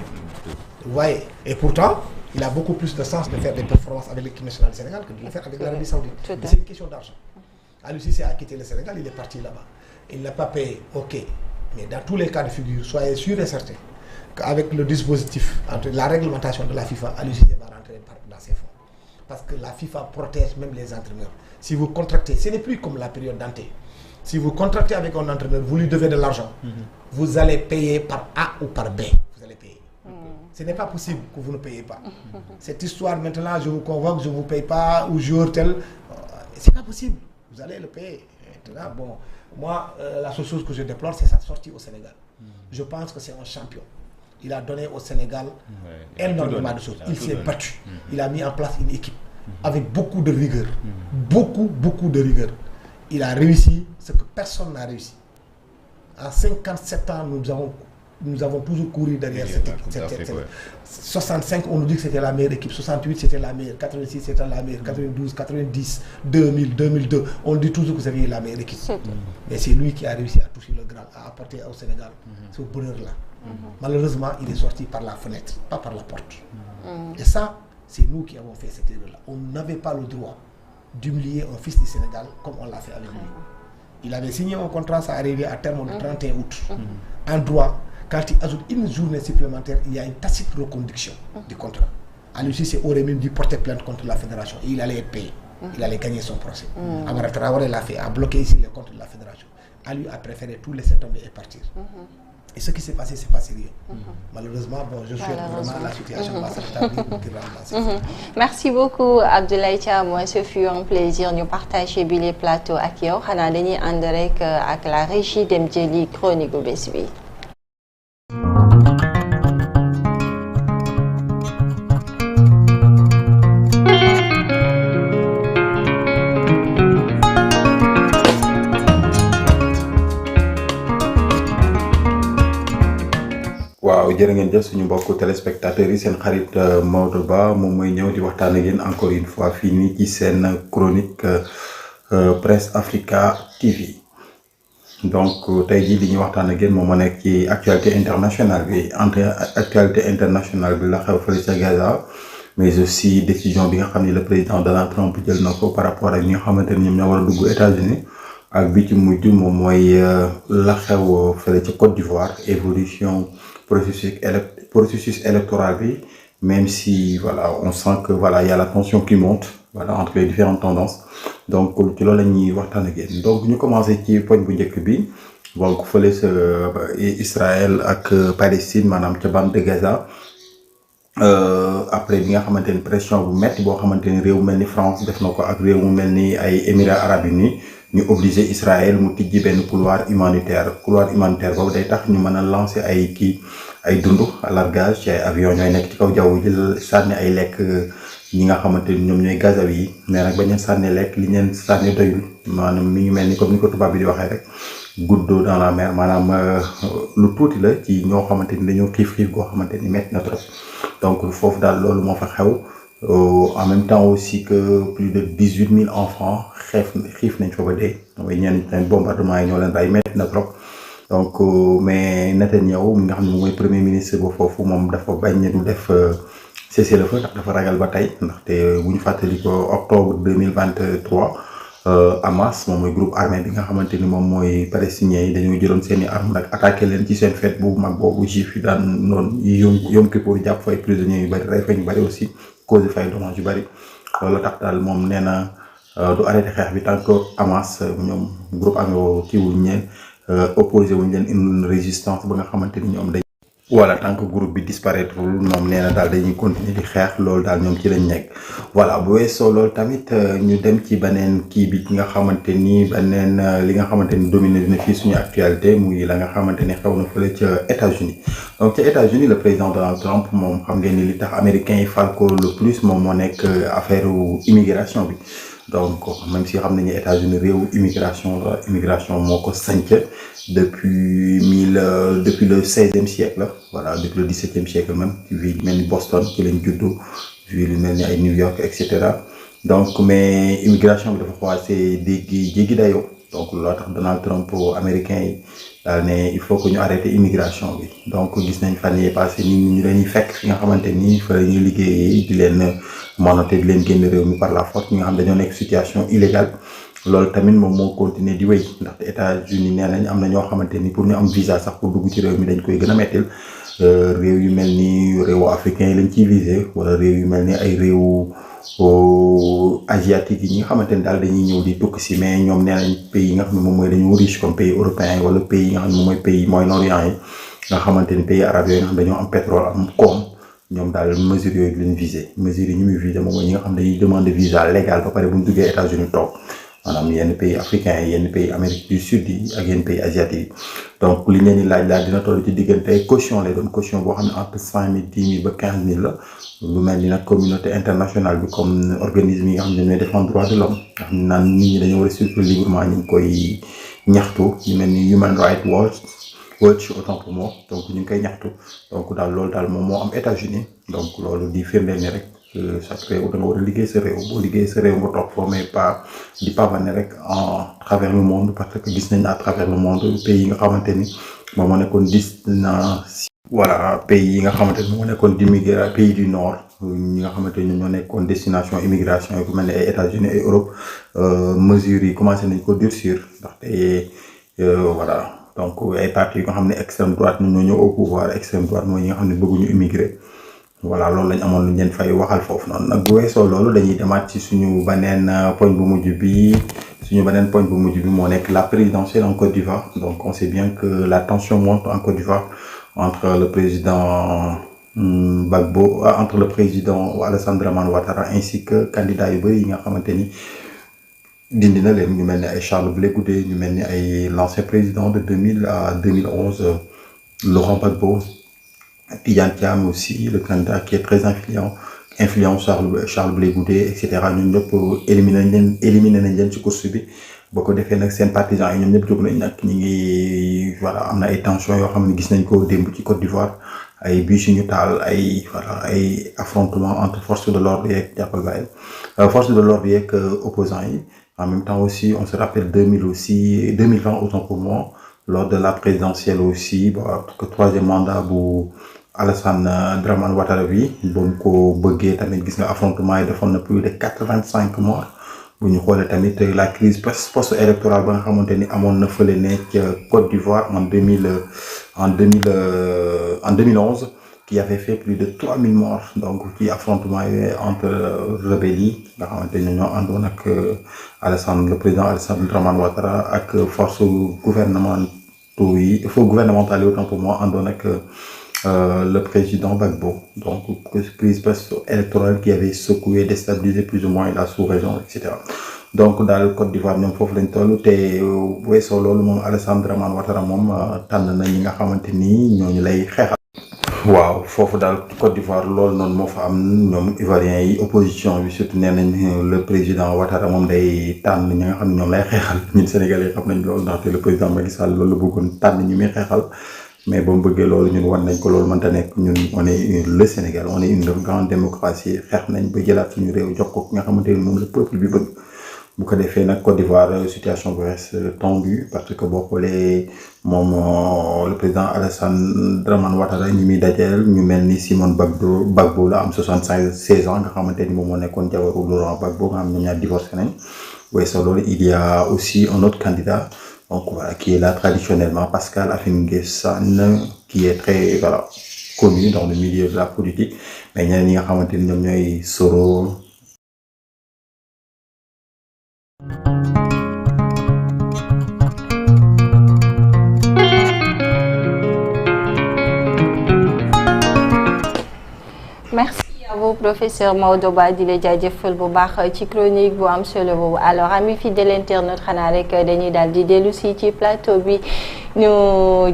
Vous voyez? Et pourtant, il a beaucoup plus de sens de faire des performances avec l'équipe nationale du Sénégal que de le faire avec l'Arabie Saoudite. Mais c'est une question d'argent. Aliou Cissé a quitté le Sénégal, il est parti là-bas. Il n'a pas payé, ok. Mais dans tous les cas de figure, soyez sûrs et certains qu'avec le dispositif, entre la réglementation de la FIFA, Aliou Cissé va rentrer dans ses fonds. Parce que la FIFA protège même les entraîneurs. Si vous contractez, ce n'est plus comme la période d'Anté. Si vous contractez avec un entraîneur, vous lui devez de l'argent. Vous allez payer par A ou par B. Vous allez payer. Ce n'est pas possible que vous ne payez pas. Cette histoire maintenant, je vous convoque, je ne vous paye pas, ou jour tel, c'est pas possible. Vous allez le payer. Maintenant, bon, moi, la seule chose que je déplore, c'est sa sortie au Sénégal. Je pense que c'est un champion. Il a donné au Sénégal énormément de choses. Il s'est battu. Il a mis en place une équipe avec beaucoup de rigueur. Beaucoup de rigueur. Il a réussi ce que personne n'a réussi. En 57 ans, nous avons toujours couru derrière cette équipe. 65, on nous dit que c'était la meilleure équipe. 68, c'était la meilleure. 86, c'était la meilleure. 92, 90, 2000, 2002. On dit toujours que c'était la meilleure équipe. Mais c'est lui qui a réussi à toucher le Graal, à apporter au Sénégal ce bonheur-là. Malheureusement, il est sorti par la fenêtre, pas par la porte. Et ça, c'est nous qui avons fait cette erreur-là. On n'avait pas le droit d'humilier un fils du Sénégal comme on l'a fait avec lui. Il avait signé un contrat, ça arrivait à terme le 31 août. En droit, quand il ajoute une journée supplémentaire, il y a une tacite reconduction du contrat. À lui aussi, c'est Aurémine dû porter plainte contre la fédération et il allait être payé. Il allait gagner son procès. Amara Traoré l'a fait, a bloqué ici les comptes de la fédération. À lui a préféré tous laisser tomber et partir. Et ce qui s'est passé, c'est pas sérieux. Malheureusement, bon, je souhaite vraiment la situation va s'établir. Merci beaucoup, Abdoulaye Thiam. Moi, ce fut un plaisir de partager les plateaux avec yow. Xanaa dañuy ànd rek ak la régie dem jëli chronique bu bés bi. jërë ngeen jëf suñu mbokku téléspectateurs yi seen xarit Maodo Ba moom mooy ñëw di waxtaan ak yéen encore une fois fii nii ci seen chronique Presse Africa TV donc tey jii li ñuy waxtaan ak yéen moom moo nekk ci actualité internationale bi actualité internationale bi la xew fële ca Gaza mais aussi décision bi nga xam ne le président Donald Trump jël na ko par rapport ak ñi nga xamante ni ñoom ñoo war a dugg États-Unis ak bi ci mujj moom mooy la xew fële ca Côte d'Ivoire évolution processus électoral bi même si voilà on sent que voilà il y a la tension qui monte voilà entre les différentes tendances donc ci loolu la ñuy waxtaan ak yéen donc ñu commencé ci poñ bu njëkk bi donc fële sa Israël ak Palestine maanaam ca bande de Gaza après bi nga xamante ni pression bu metti boo xamante ni réew mel ni France def na ko ak réew mu mel ni ay Émirats arabes unis ñu obligé Israël mu tijji benn couloir humanitaire boobu day tax ñu mën a lancer ay dund à largage ci ay avions ñooy nekk ci kaw jaww ji sànni ay lekk ñi nga xamante ni ñoom ñooy Gazaouis yi mais nag bañ leen sànni lekk li ñeen sànni doyul maanaam mi ngi mel ni comme ni ko tubaab bi di waxee rek goutte d'eau dans la mer maanaam lu tuuti la ci ñoo xamante ni dañoo xiif goo xamante ni metti na trop donc foofu daal loolu moo fa xew. En même temps aussi que plus de 18 000 enfants xiif nañ fa ba dee mooy ñenn ñi bombardement yi ñoo leen rey metti na trop donc mais Netanyahu mi nga xam ne mooy premier ministre ba foofu moom dafa bañ ñu def cessez-le-feu ndax dafa ragal ba tey ndaxte bu ñu fàttali ko octobre 2023 Hamas moom mooy groupe armé bi nga xamante ni moom mooy palestiniens yi dañoo jëloon seen i armes nag attaqué leen ci seen fête bu mag boobu juif yi daan noonu Yom Kippour jàpp fa ay prisonniers yu bëri rey fa ñu bëri aussi cause fay dommage yu bëri loolu tax daal moom nee na du arrêté xeex bi tant que Hamas ñoom groupe armé woo kii wuñ leen opposé wuñ leen une résistance ba nga xamante ni ñoom dañ voilà tant que groupe bi disparaître moom nee na daal dañuy continuer di xeex loolu daal ñoom ci lañ nekk voilà bu weesoo loolu tamit ñu dem ci beneen kii bi nga xamante ni beneen li nga xamante ni dominé dina fii suñu actualité muy la nga xamante ni xew na fële ca États-Unis donc ca États-Unis le président Donald Trump moom xam ngeen ni li tax américains yi fal ko le plus moom moo nekk affaire immigration bi donc même si xam nañu États-Unis réewu immigration moo ko sanc depuis le 16e siècle voilà depuis le 17e siècle même ci ville mel ni Boston ci lañ juddu ville mel ni ay New York et cetera donc mais immigration bi dafa commencé jéggi dayoo donc looloo tax Donald Trump américain yi daal ne il faut que ñu arrêté immigration bi donc gis nañ fan yii passé ñu dañuy fekk fi nga xamante ni fa la ñuy liggéeyee di leen monoté di leen génn réew mi par la force ñi nga xam dañoo nekk situation illégale loolu tamit moom moo continuer di wéy ndaxte États-Unis nee nañ am na ñoo xamante ni pour ñu am visa sax pour dugg ci réew mi dañ koy gën a mettil réew yu mel ni réewu africain yi lañ ciy visé wala réew yu mel ni ay réewu asiatique yi ñi nga xamante ni daal dañuy ñëw di tukki si mais ñoom nee nañ pays yi nga xam ne moom mooy dañoo riche comme pays européens yi wala pays yi nga xam ne moom mooy pays Moyen-Orient yi nga xamante ni pays arabes yooyu nga xam dañoo am pétrole am koom ñoom daal mesures yooyu leen visé mesures yi ñu muy visé moom mooy ñi nga xam dañuy demander visa légal ba pare bu ñu duggee États-Unis toog maanaam yenn pays africains yi yenn pays Amérique du Sud yi ak yenn pays asiatiques yi donc li leen di laaj dina toll ci diggante caution lay doon caution boo xam ne entre 5000 10 000 ba 15 000 la lu mel ni nag communauté internationale bi comme organisme yi nga xam ne ñooy défendre droit de l'homme nga xam ne naan nit ñi dañoo war a circuler librement ñu ngi koy ñaxtu ñu mel ni Human Rights Watch autant pour moi donc ñu ngi koy ñaxtu donc daal loolu daal moom moo am États-Unis donc loolu di firndeel ni rek chaque réew da nga war a liggéey sa réew boo liggéey sa réew nga toog foo mais pas di pavaner rek en travers le monde parce que gis nañ à travers le monde pays yi nga xamante ni moom moo nekkoon pays yi nga xamante ni moo nekkoon d'immigré pays du nord ñi nga xamante ni ñoo nekkoon destination immigration yi ku mel ne ay États-Unis ay Europe mesures yi commencé nañ ko durcir ndaxte voilà donc ay partis yi nga xam ne extrême droite ñoo ñëw au pouvoir extrême droite mooy ñi nga xam ne bëgguñu immigré voilà loolu lañ amoon luñ leen fay waxal foofu noonu nag bu weesoo loolu dañuy demaat ci suñu beneen poñ bu mujj bi moo nekk la présidentielle en Côte d'Ivoire donc on sait bien que la tension monte en Côte d'Ivoire entre le président Gbagbo entre le président Alassane Dramane Ouattara ainsi que candidat yu bëri yi nga xamante ni dindi na leen ñu mel ni ay Charles Blé Goudé ñu mel ni ay l'ancien président de 2000 à 2011 Laurent Gbagbo Tidiane Thiam aussi le candidat qui est très influent Charles Blé Goudé et cetera ñun ñëpp éliminé nañ leen ci course bi boo ko defee nag seen partisans yi ñoom ñëpp jóg nañ nag ñu ngi voilà am na ay tensions yoo xam ne gis nañ ko démb ci Côte d'Ivoire ay bus yu ñu taal ay affrontements entre forces de l'ordre yeeg jàppal bàyyi forces de l'ordre yeeg opposants yi en même temps aussi on se rappelle 2020 autant pour moi lors de la présidentielle aussi que troisième mandat bu Alassane Dramane Ouattara bi ba mu ko bëggee tamit gis nga affrontement yi defoon na plus de 85 morts bu ñu xoolee tamit la crise post-électorale ba nga xamante ni amoon na fële ne ca Côte d'Ivoire en 2011 qui avait fait plus de 3000 morts donc ci affrontement yi entre rebelles yi nga xamante ni ñoo àndoon ak le président Alassane Dramane Ouattara ak force gouvernementale yi autant pour moi àndoon ak le président Gbagbo donc crise post-électorale qui avait secoué déstabilisé plus ou moins la sous-région et cetera donc daal Côte d'Ivoire ñoom foofu lañ toll te weesoo loolu moom Alassane Dramane Ouattara moom tànn na ñi nga xamante ni ñooñu lay xeexal. waaw foofu daal Côte d'Ivoire loolu noonu moo fa am ñoom ivoiriens yi opposition bi surtout nee nañ le président Ouattara moom day tànn ñi nga xam ne ñoom lay xeexal ñun Sénégalais xam nañ loolu ndaxte le président Macky Sall loolu la bëggoon tànn ñi muy xeexal mais ba mu bëggee loolu ñun wan nañ ko loolu mënta nekk ñun on est le Sénégal on est une grande démocratie xeex nañ ba jëlaat suñu réew jox ko nga xamante ni moom le peuple bi bëgg. bu ko defee nag Côte d'Ivoire situation bi reste tendue parce que boo xoolee moom le président Alassane Dramane Ouattara ñi muy dajeel ñu mel ni Simone Gbagbo la am 16 ans nga xamante ni moom moo nekkoon jabaru Laurent Gbagbo nga xam ne ñoom ñaar divorcé nañ weesoo loolu il y a aussi un autre candidat donc voilà qui est là traditionnellement Pascal Affinguesane qui est très connu dans le milieu de la politique mais ñeneen ñi nga xamante ni ñoom ñooy Soro. Merci à vous professeur Maodo Ba di la jaajëfal bu baax ci chronique bu am solo boobu alors amis fidèles internautes xanaa rek dañuy daal di dellu si ci plateau bi ñu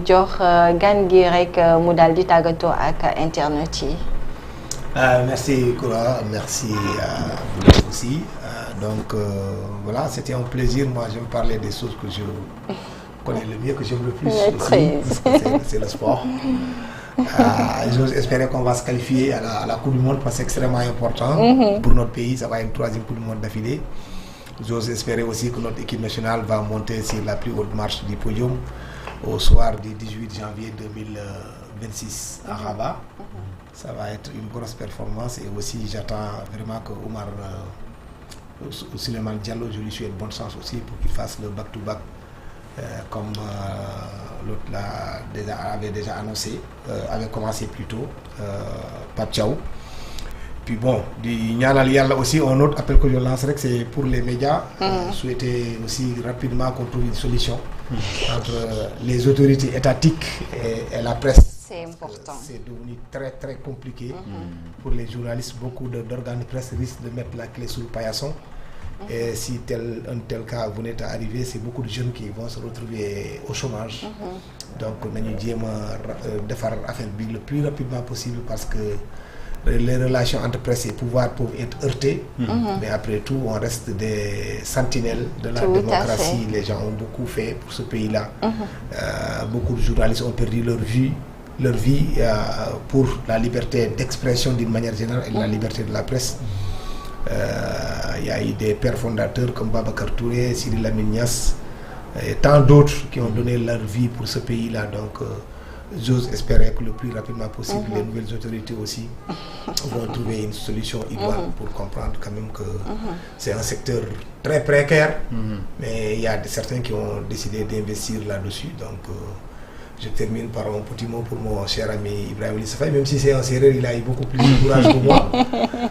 jox gan gi rek mu daal di tàggatoo ak internautes yi. Merci Koura, merci à vous aussi. Donc voilà, c'était un plaisir. Moi, je me parlais des choses que je connais le mieux, que j'aime le plus aussi. C'est le sport. J'ose espérer qu'on va se qualifier à la Coupe du Monde parce que c'est extrêmement important pour notre pays. Ça va être une troisième Coupe du Monde d'affilée. J'ose espérer aussi que notre équipe nationale va monter sur la plus haute marche du podium au soir du 18 janvier 2026 à Rabat. Ça va être une grosse performance et aussi j'attends vraiment que Oumar Souleymane Diallo, je lui souhaite bonne chance aussi pour qu'il fasse le back-to-back comme l'autre avait déjà annoncé, avait commencé plus tôt, Pape Thiaw. Puis bon, il y a aussi un autre appel que je lancerai, c'est pour les médias, souhaiter aussi rapidement qu'on trouve une solution entre les autorités étatiques et la presse. C'est important. C'est devenu très très compliqué pour les journalistes. Beaucoup d'organes de presse risquent de mettre la clé sous le paillasson. Et si un tel cas venait à arriver, c'est beaucoup de jeunes qui vont se retrouver au chômage. Donc nañu jéem a defar affaire bi le plus rapidement possible parce que les relations entre presse et pouvoir peuvent être heurtées. Mais après tout, on reste des sentinelles de la démocratie. Les gens ont beaucoup fait pour ce pays-là. Beaucoup de journalistes ont perdu leur vie pour la liberté d'expression d'une manière générale et la liberté de la presse. Il y a eu des pères fondateurs comme Babacar Touré, Cyril Lamine Niasse et tant d'autres qui ont donné leur vie pour ce pays-là. Donc j'ose espérer que le plus rapidement possible les nouvelles autorités aussi vont trouver une solution idoine pour comprendre quand même que c'est un secteur très précaire, mais il y a certains qui ont décidé d'investir là-dessus. Donc je termine par un petit mot pour mon cher ami Ibrahima Lissa Faye, même si c'est un Sérère, il a eu beaucoup plus de courage que moi.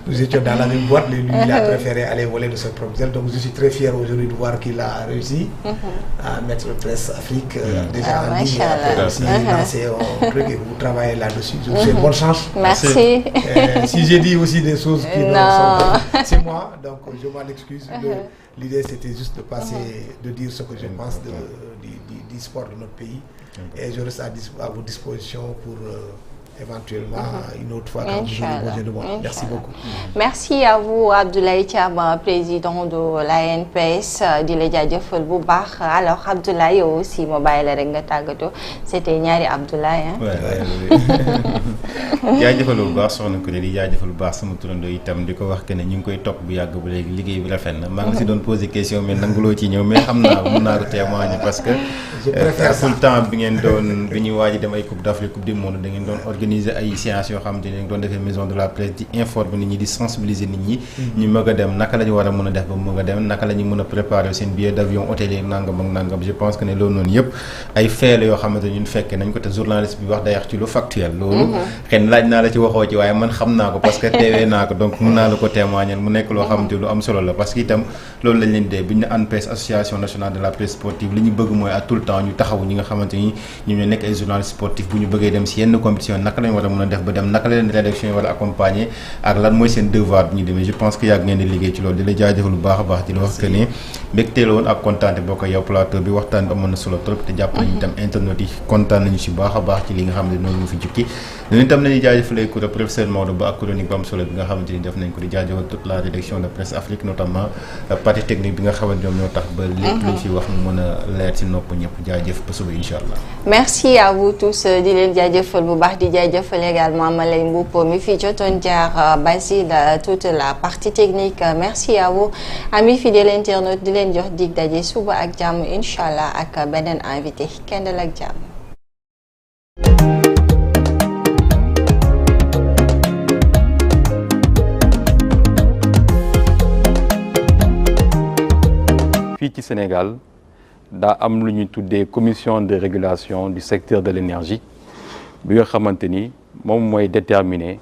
Nous étions dans la même boîte, lui il a préféré aller voler de son propre zèle. Donc je suis très fier aujourd'hui de voir qu'il a réussi à mettre Presse Afrique déjà en ligne. Après aussi lancer un truc et vous travaillez là-dessus. Je vous souhaite bonne chance. Merci. Si j'ai dit aussi des choses qui ne sont pas, c'est moi, donc je m'en excuse. L'idée c'était juste de passer, de dire ce que je pense du sport de notre pays. Et je reste à vos dispositions pour éventuellement une autre fois quand vous aurez besoin de moi. Merci beaucoup. Merci à vous Abdoulaye Thiam, président de l'ANPS di la jaajëfal bu baax. Alors Abdoulaye yow aussi ma bàyyi la rek nga tàggatoo, c'était ñaari Abdoulaye jaajëfal bu baax soxna ko di jaajëfal bu baax sama turandoo itam di ko wax que ne ñu ngi koy topp bu yàgg ba léegi liggéey bi rafet na. maa ngi si doon poser question mais nanguloo ci ñëw mais xam naa mën naa ko témoigner parce que tout le temps bi ngeen doon bi ñuy waaj a dem ay coupe d'Afrique coupe du monde da ngeen doon organiser ay séances yoo xamante ne doon defee maison de la presse di informer nit ñi di sensibiliser nit ñi ñu mëg a dem naka la ñu war a mën a def ba mëg a dem naka la ñu mën a préparer seen billet d'avion hôtelier nangam ak nangam. Je pense que ne loolu noonu yëpp ay fait la yoo xamante ne ñun fekkee nañ ko te journaliste bi wax day wax ci lu factuel loolu xëy na laaj naa la ci waxoo ci waaye man xam naa ko parce que teewee naa ko donc mën naa la ko témoigner mu nekk loo xamante lu am solo la parce que itam loolu lañ leen dee bu ñu ne ANPS association nationale de la presse sportive li ñu bëgg mooy à tout le temps ñu taxawu ñi nga xamante ni ñoom ñoo nekk ay journalistes sportifs bu ñu bëggee dem si yenn compétition naka lañ war a mën a def ba dem naka la leen rédaction yi war a accompagner ak lan mooy seen devoir bi ñu demee. Je pense que yàgg ngeen di liggéey ci loolu di la jaajëfal bu baax a baax di la wax que ne mbégte la woon ak kontaante boo ko yow plateau bi waxtaan bi amoon na solo trop te jàpp nañu itam internet yi kontaan nañu si baax a baax ci li nga xam ne noonu ñu fi jukki ñun itam nañu jaajëfalee kuréel professeur Maodo Ba ak chronique bu am solo bi nga xamante ni def nañ ko di jaajëfal toute la rédaction de Presse Afrique notamment partie technique bi nga xamante ñoom ñoo tax ba lépp luñ fi wax mu mën a leer si nopp ñëpp jaajëf ba suba incha allah. Merci à vous tous di leen jaajëfal bu baax di jaajëfal également Malay Mboup mi fi jotoon jaar Basile toute la partie technique. Merci à vous amis fidèles internautes di leen jox dig daje suba ak jàmm incha allah ak beneen invité kendal ak jàmm. fii ci Sénégal daa am lu ñuy tuddee commission de régulation du secteur de l'énergie bi nga xamante ni moom mooy déterminer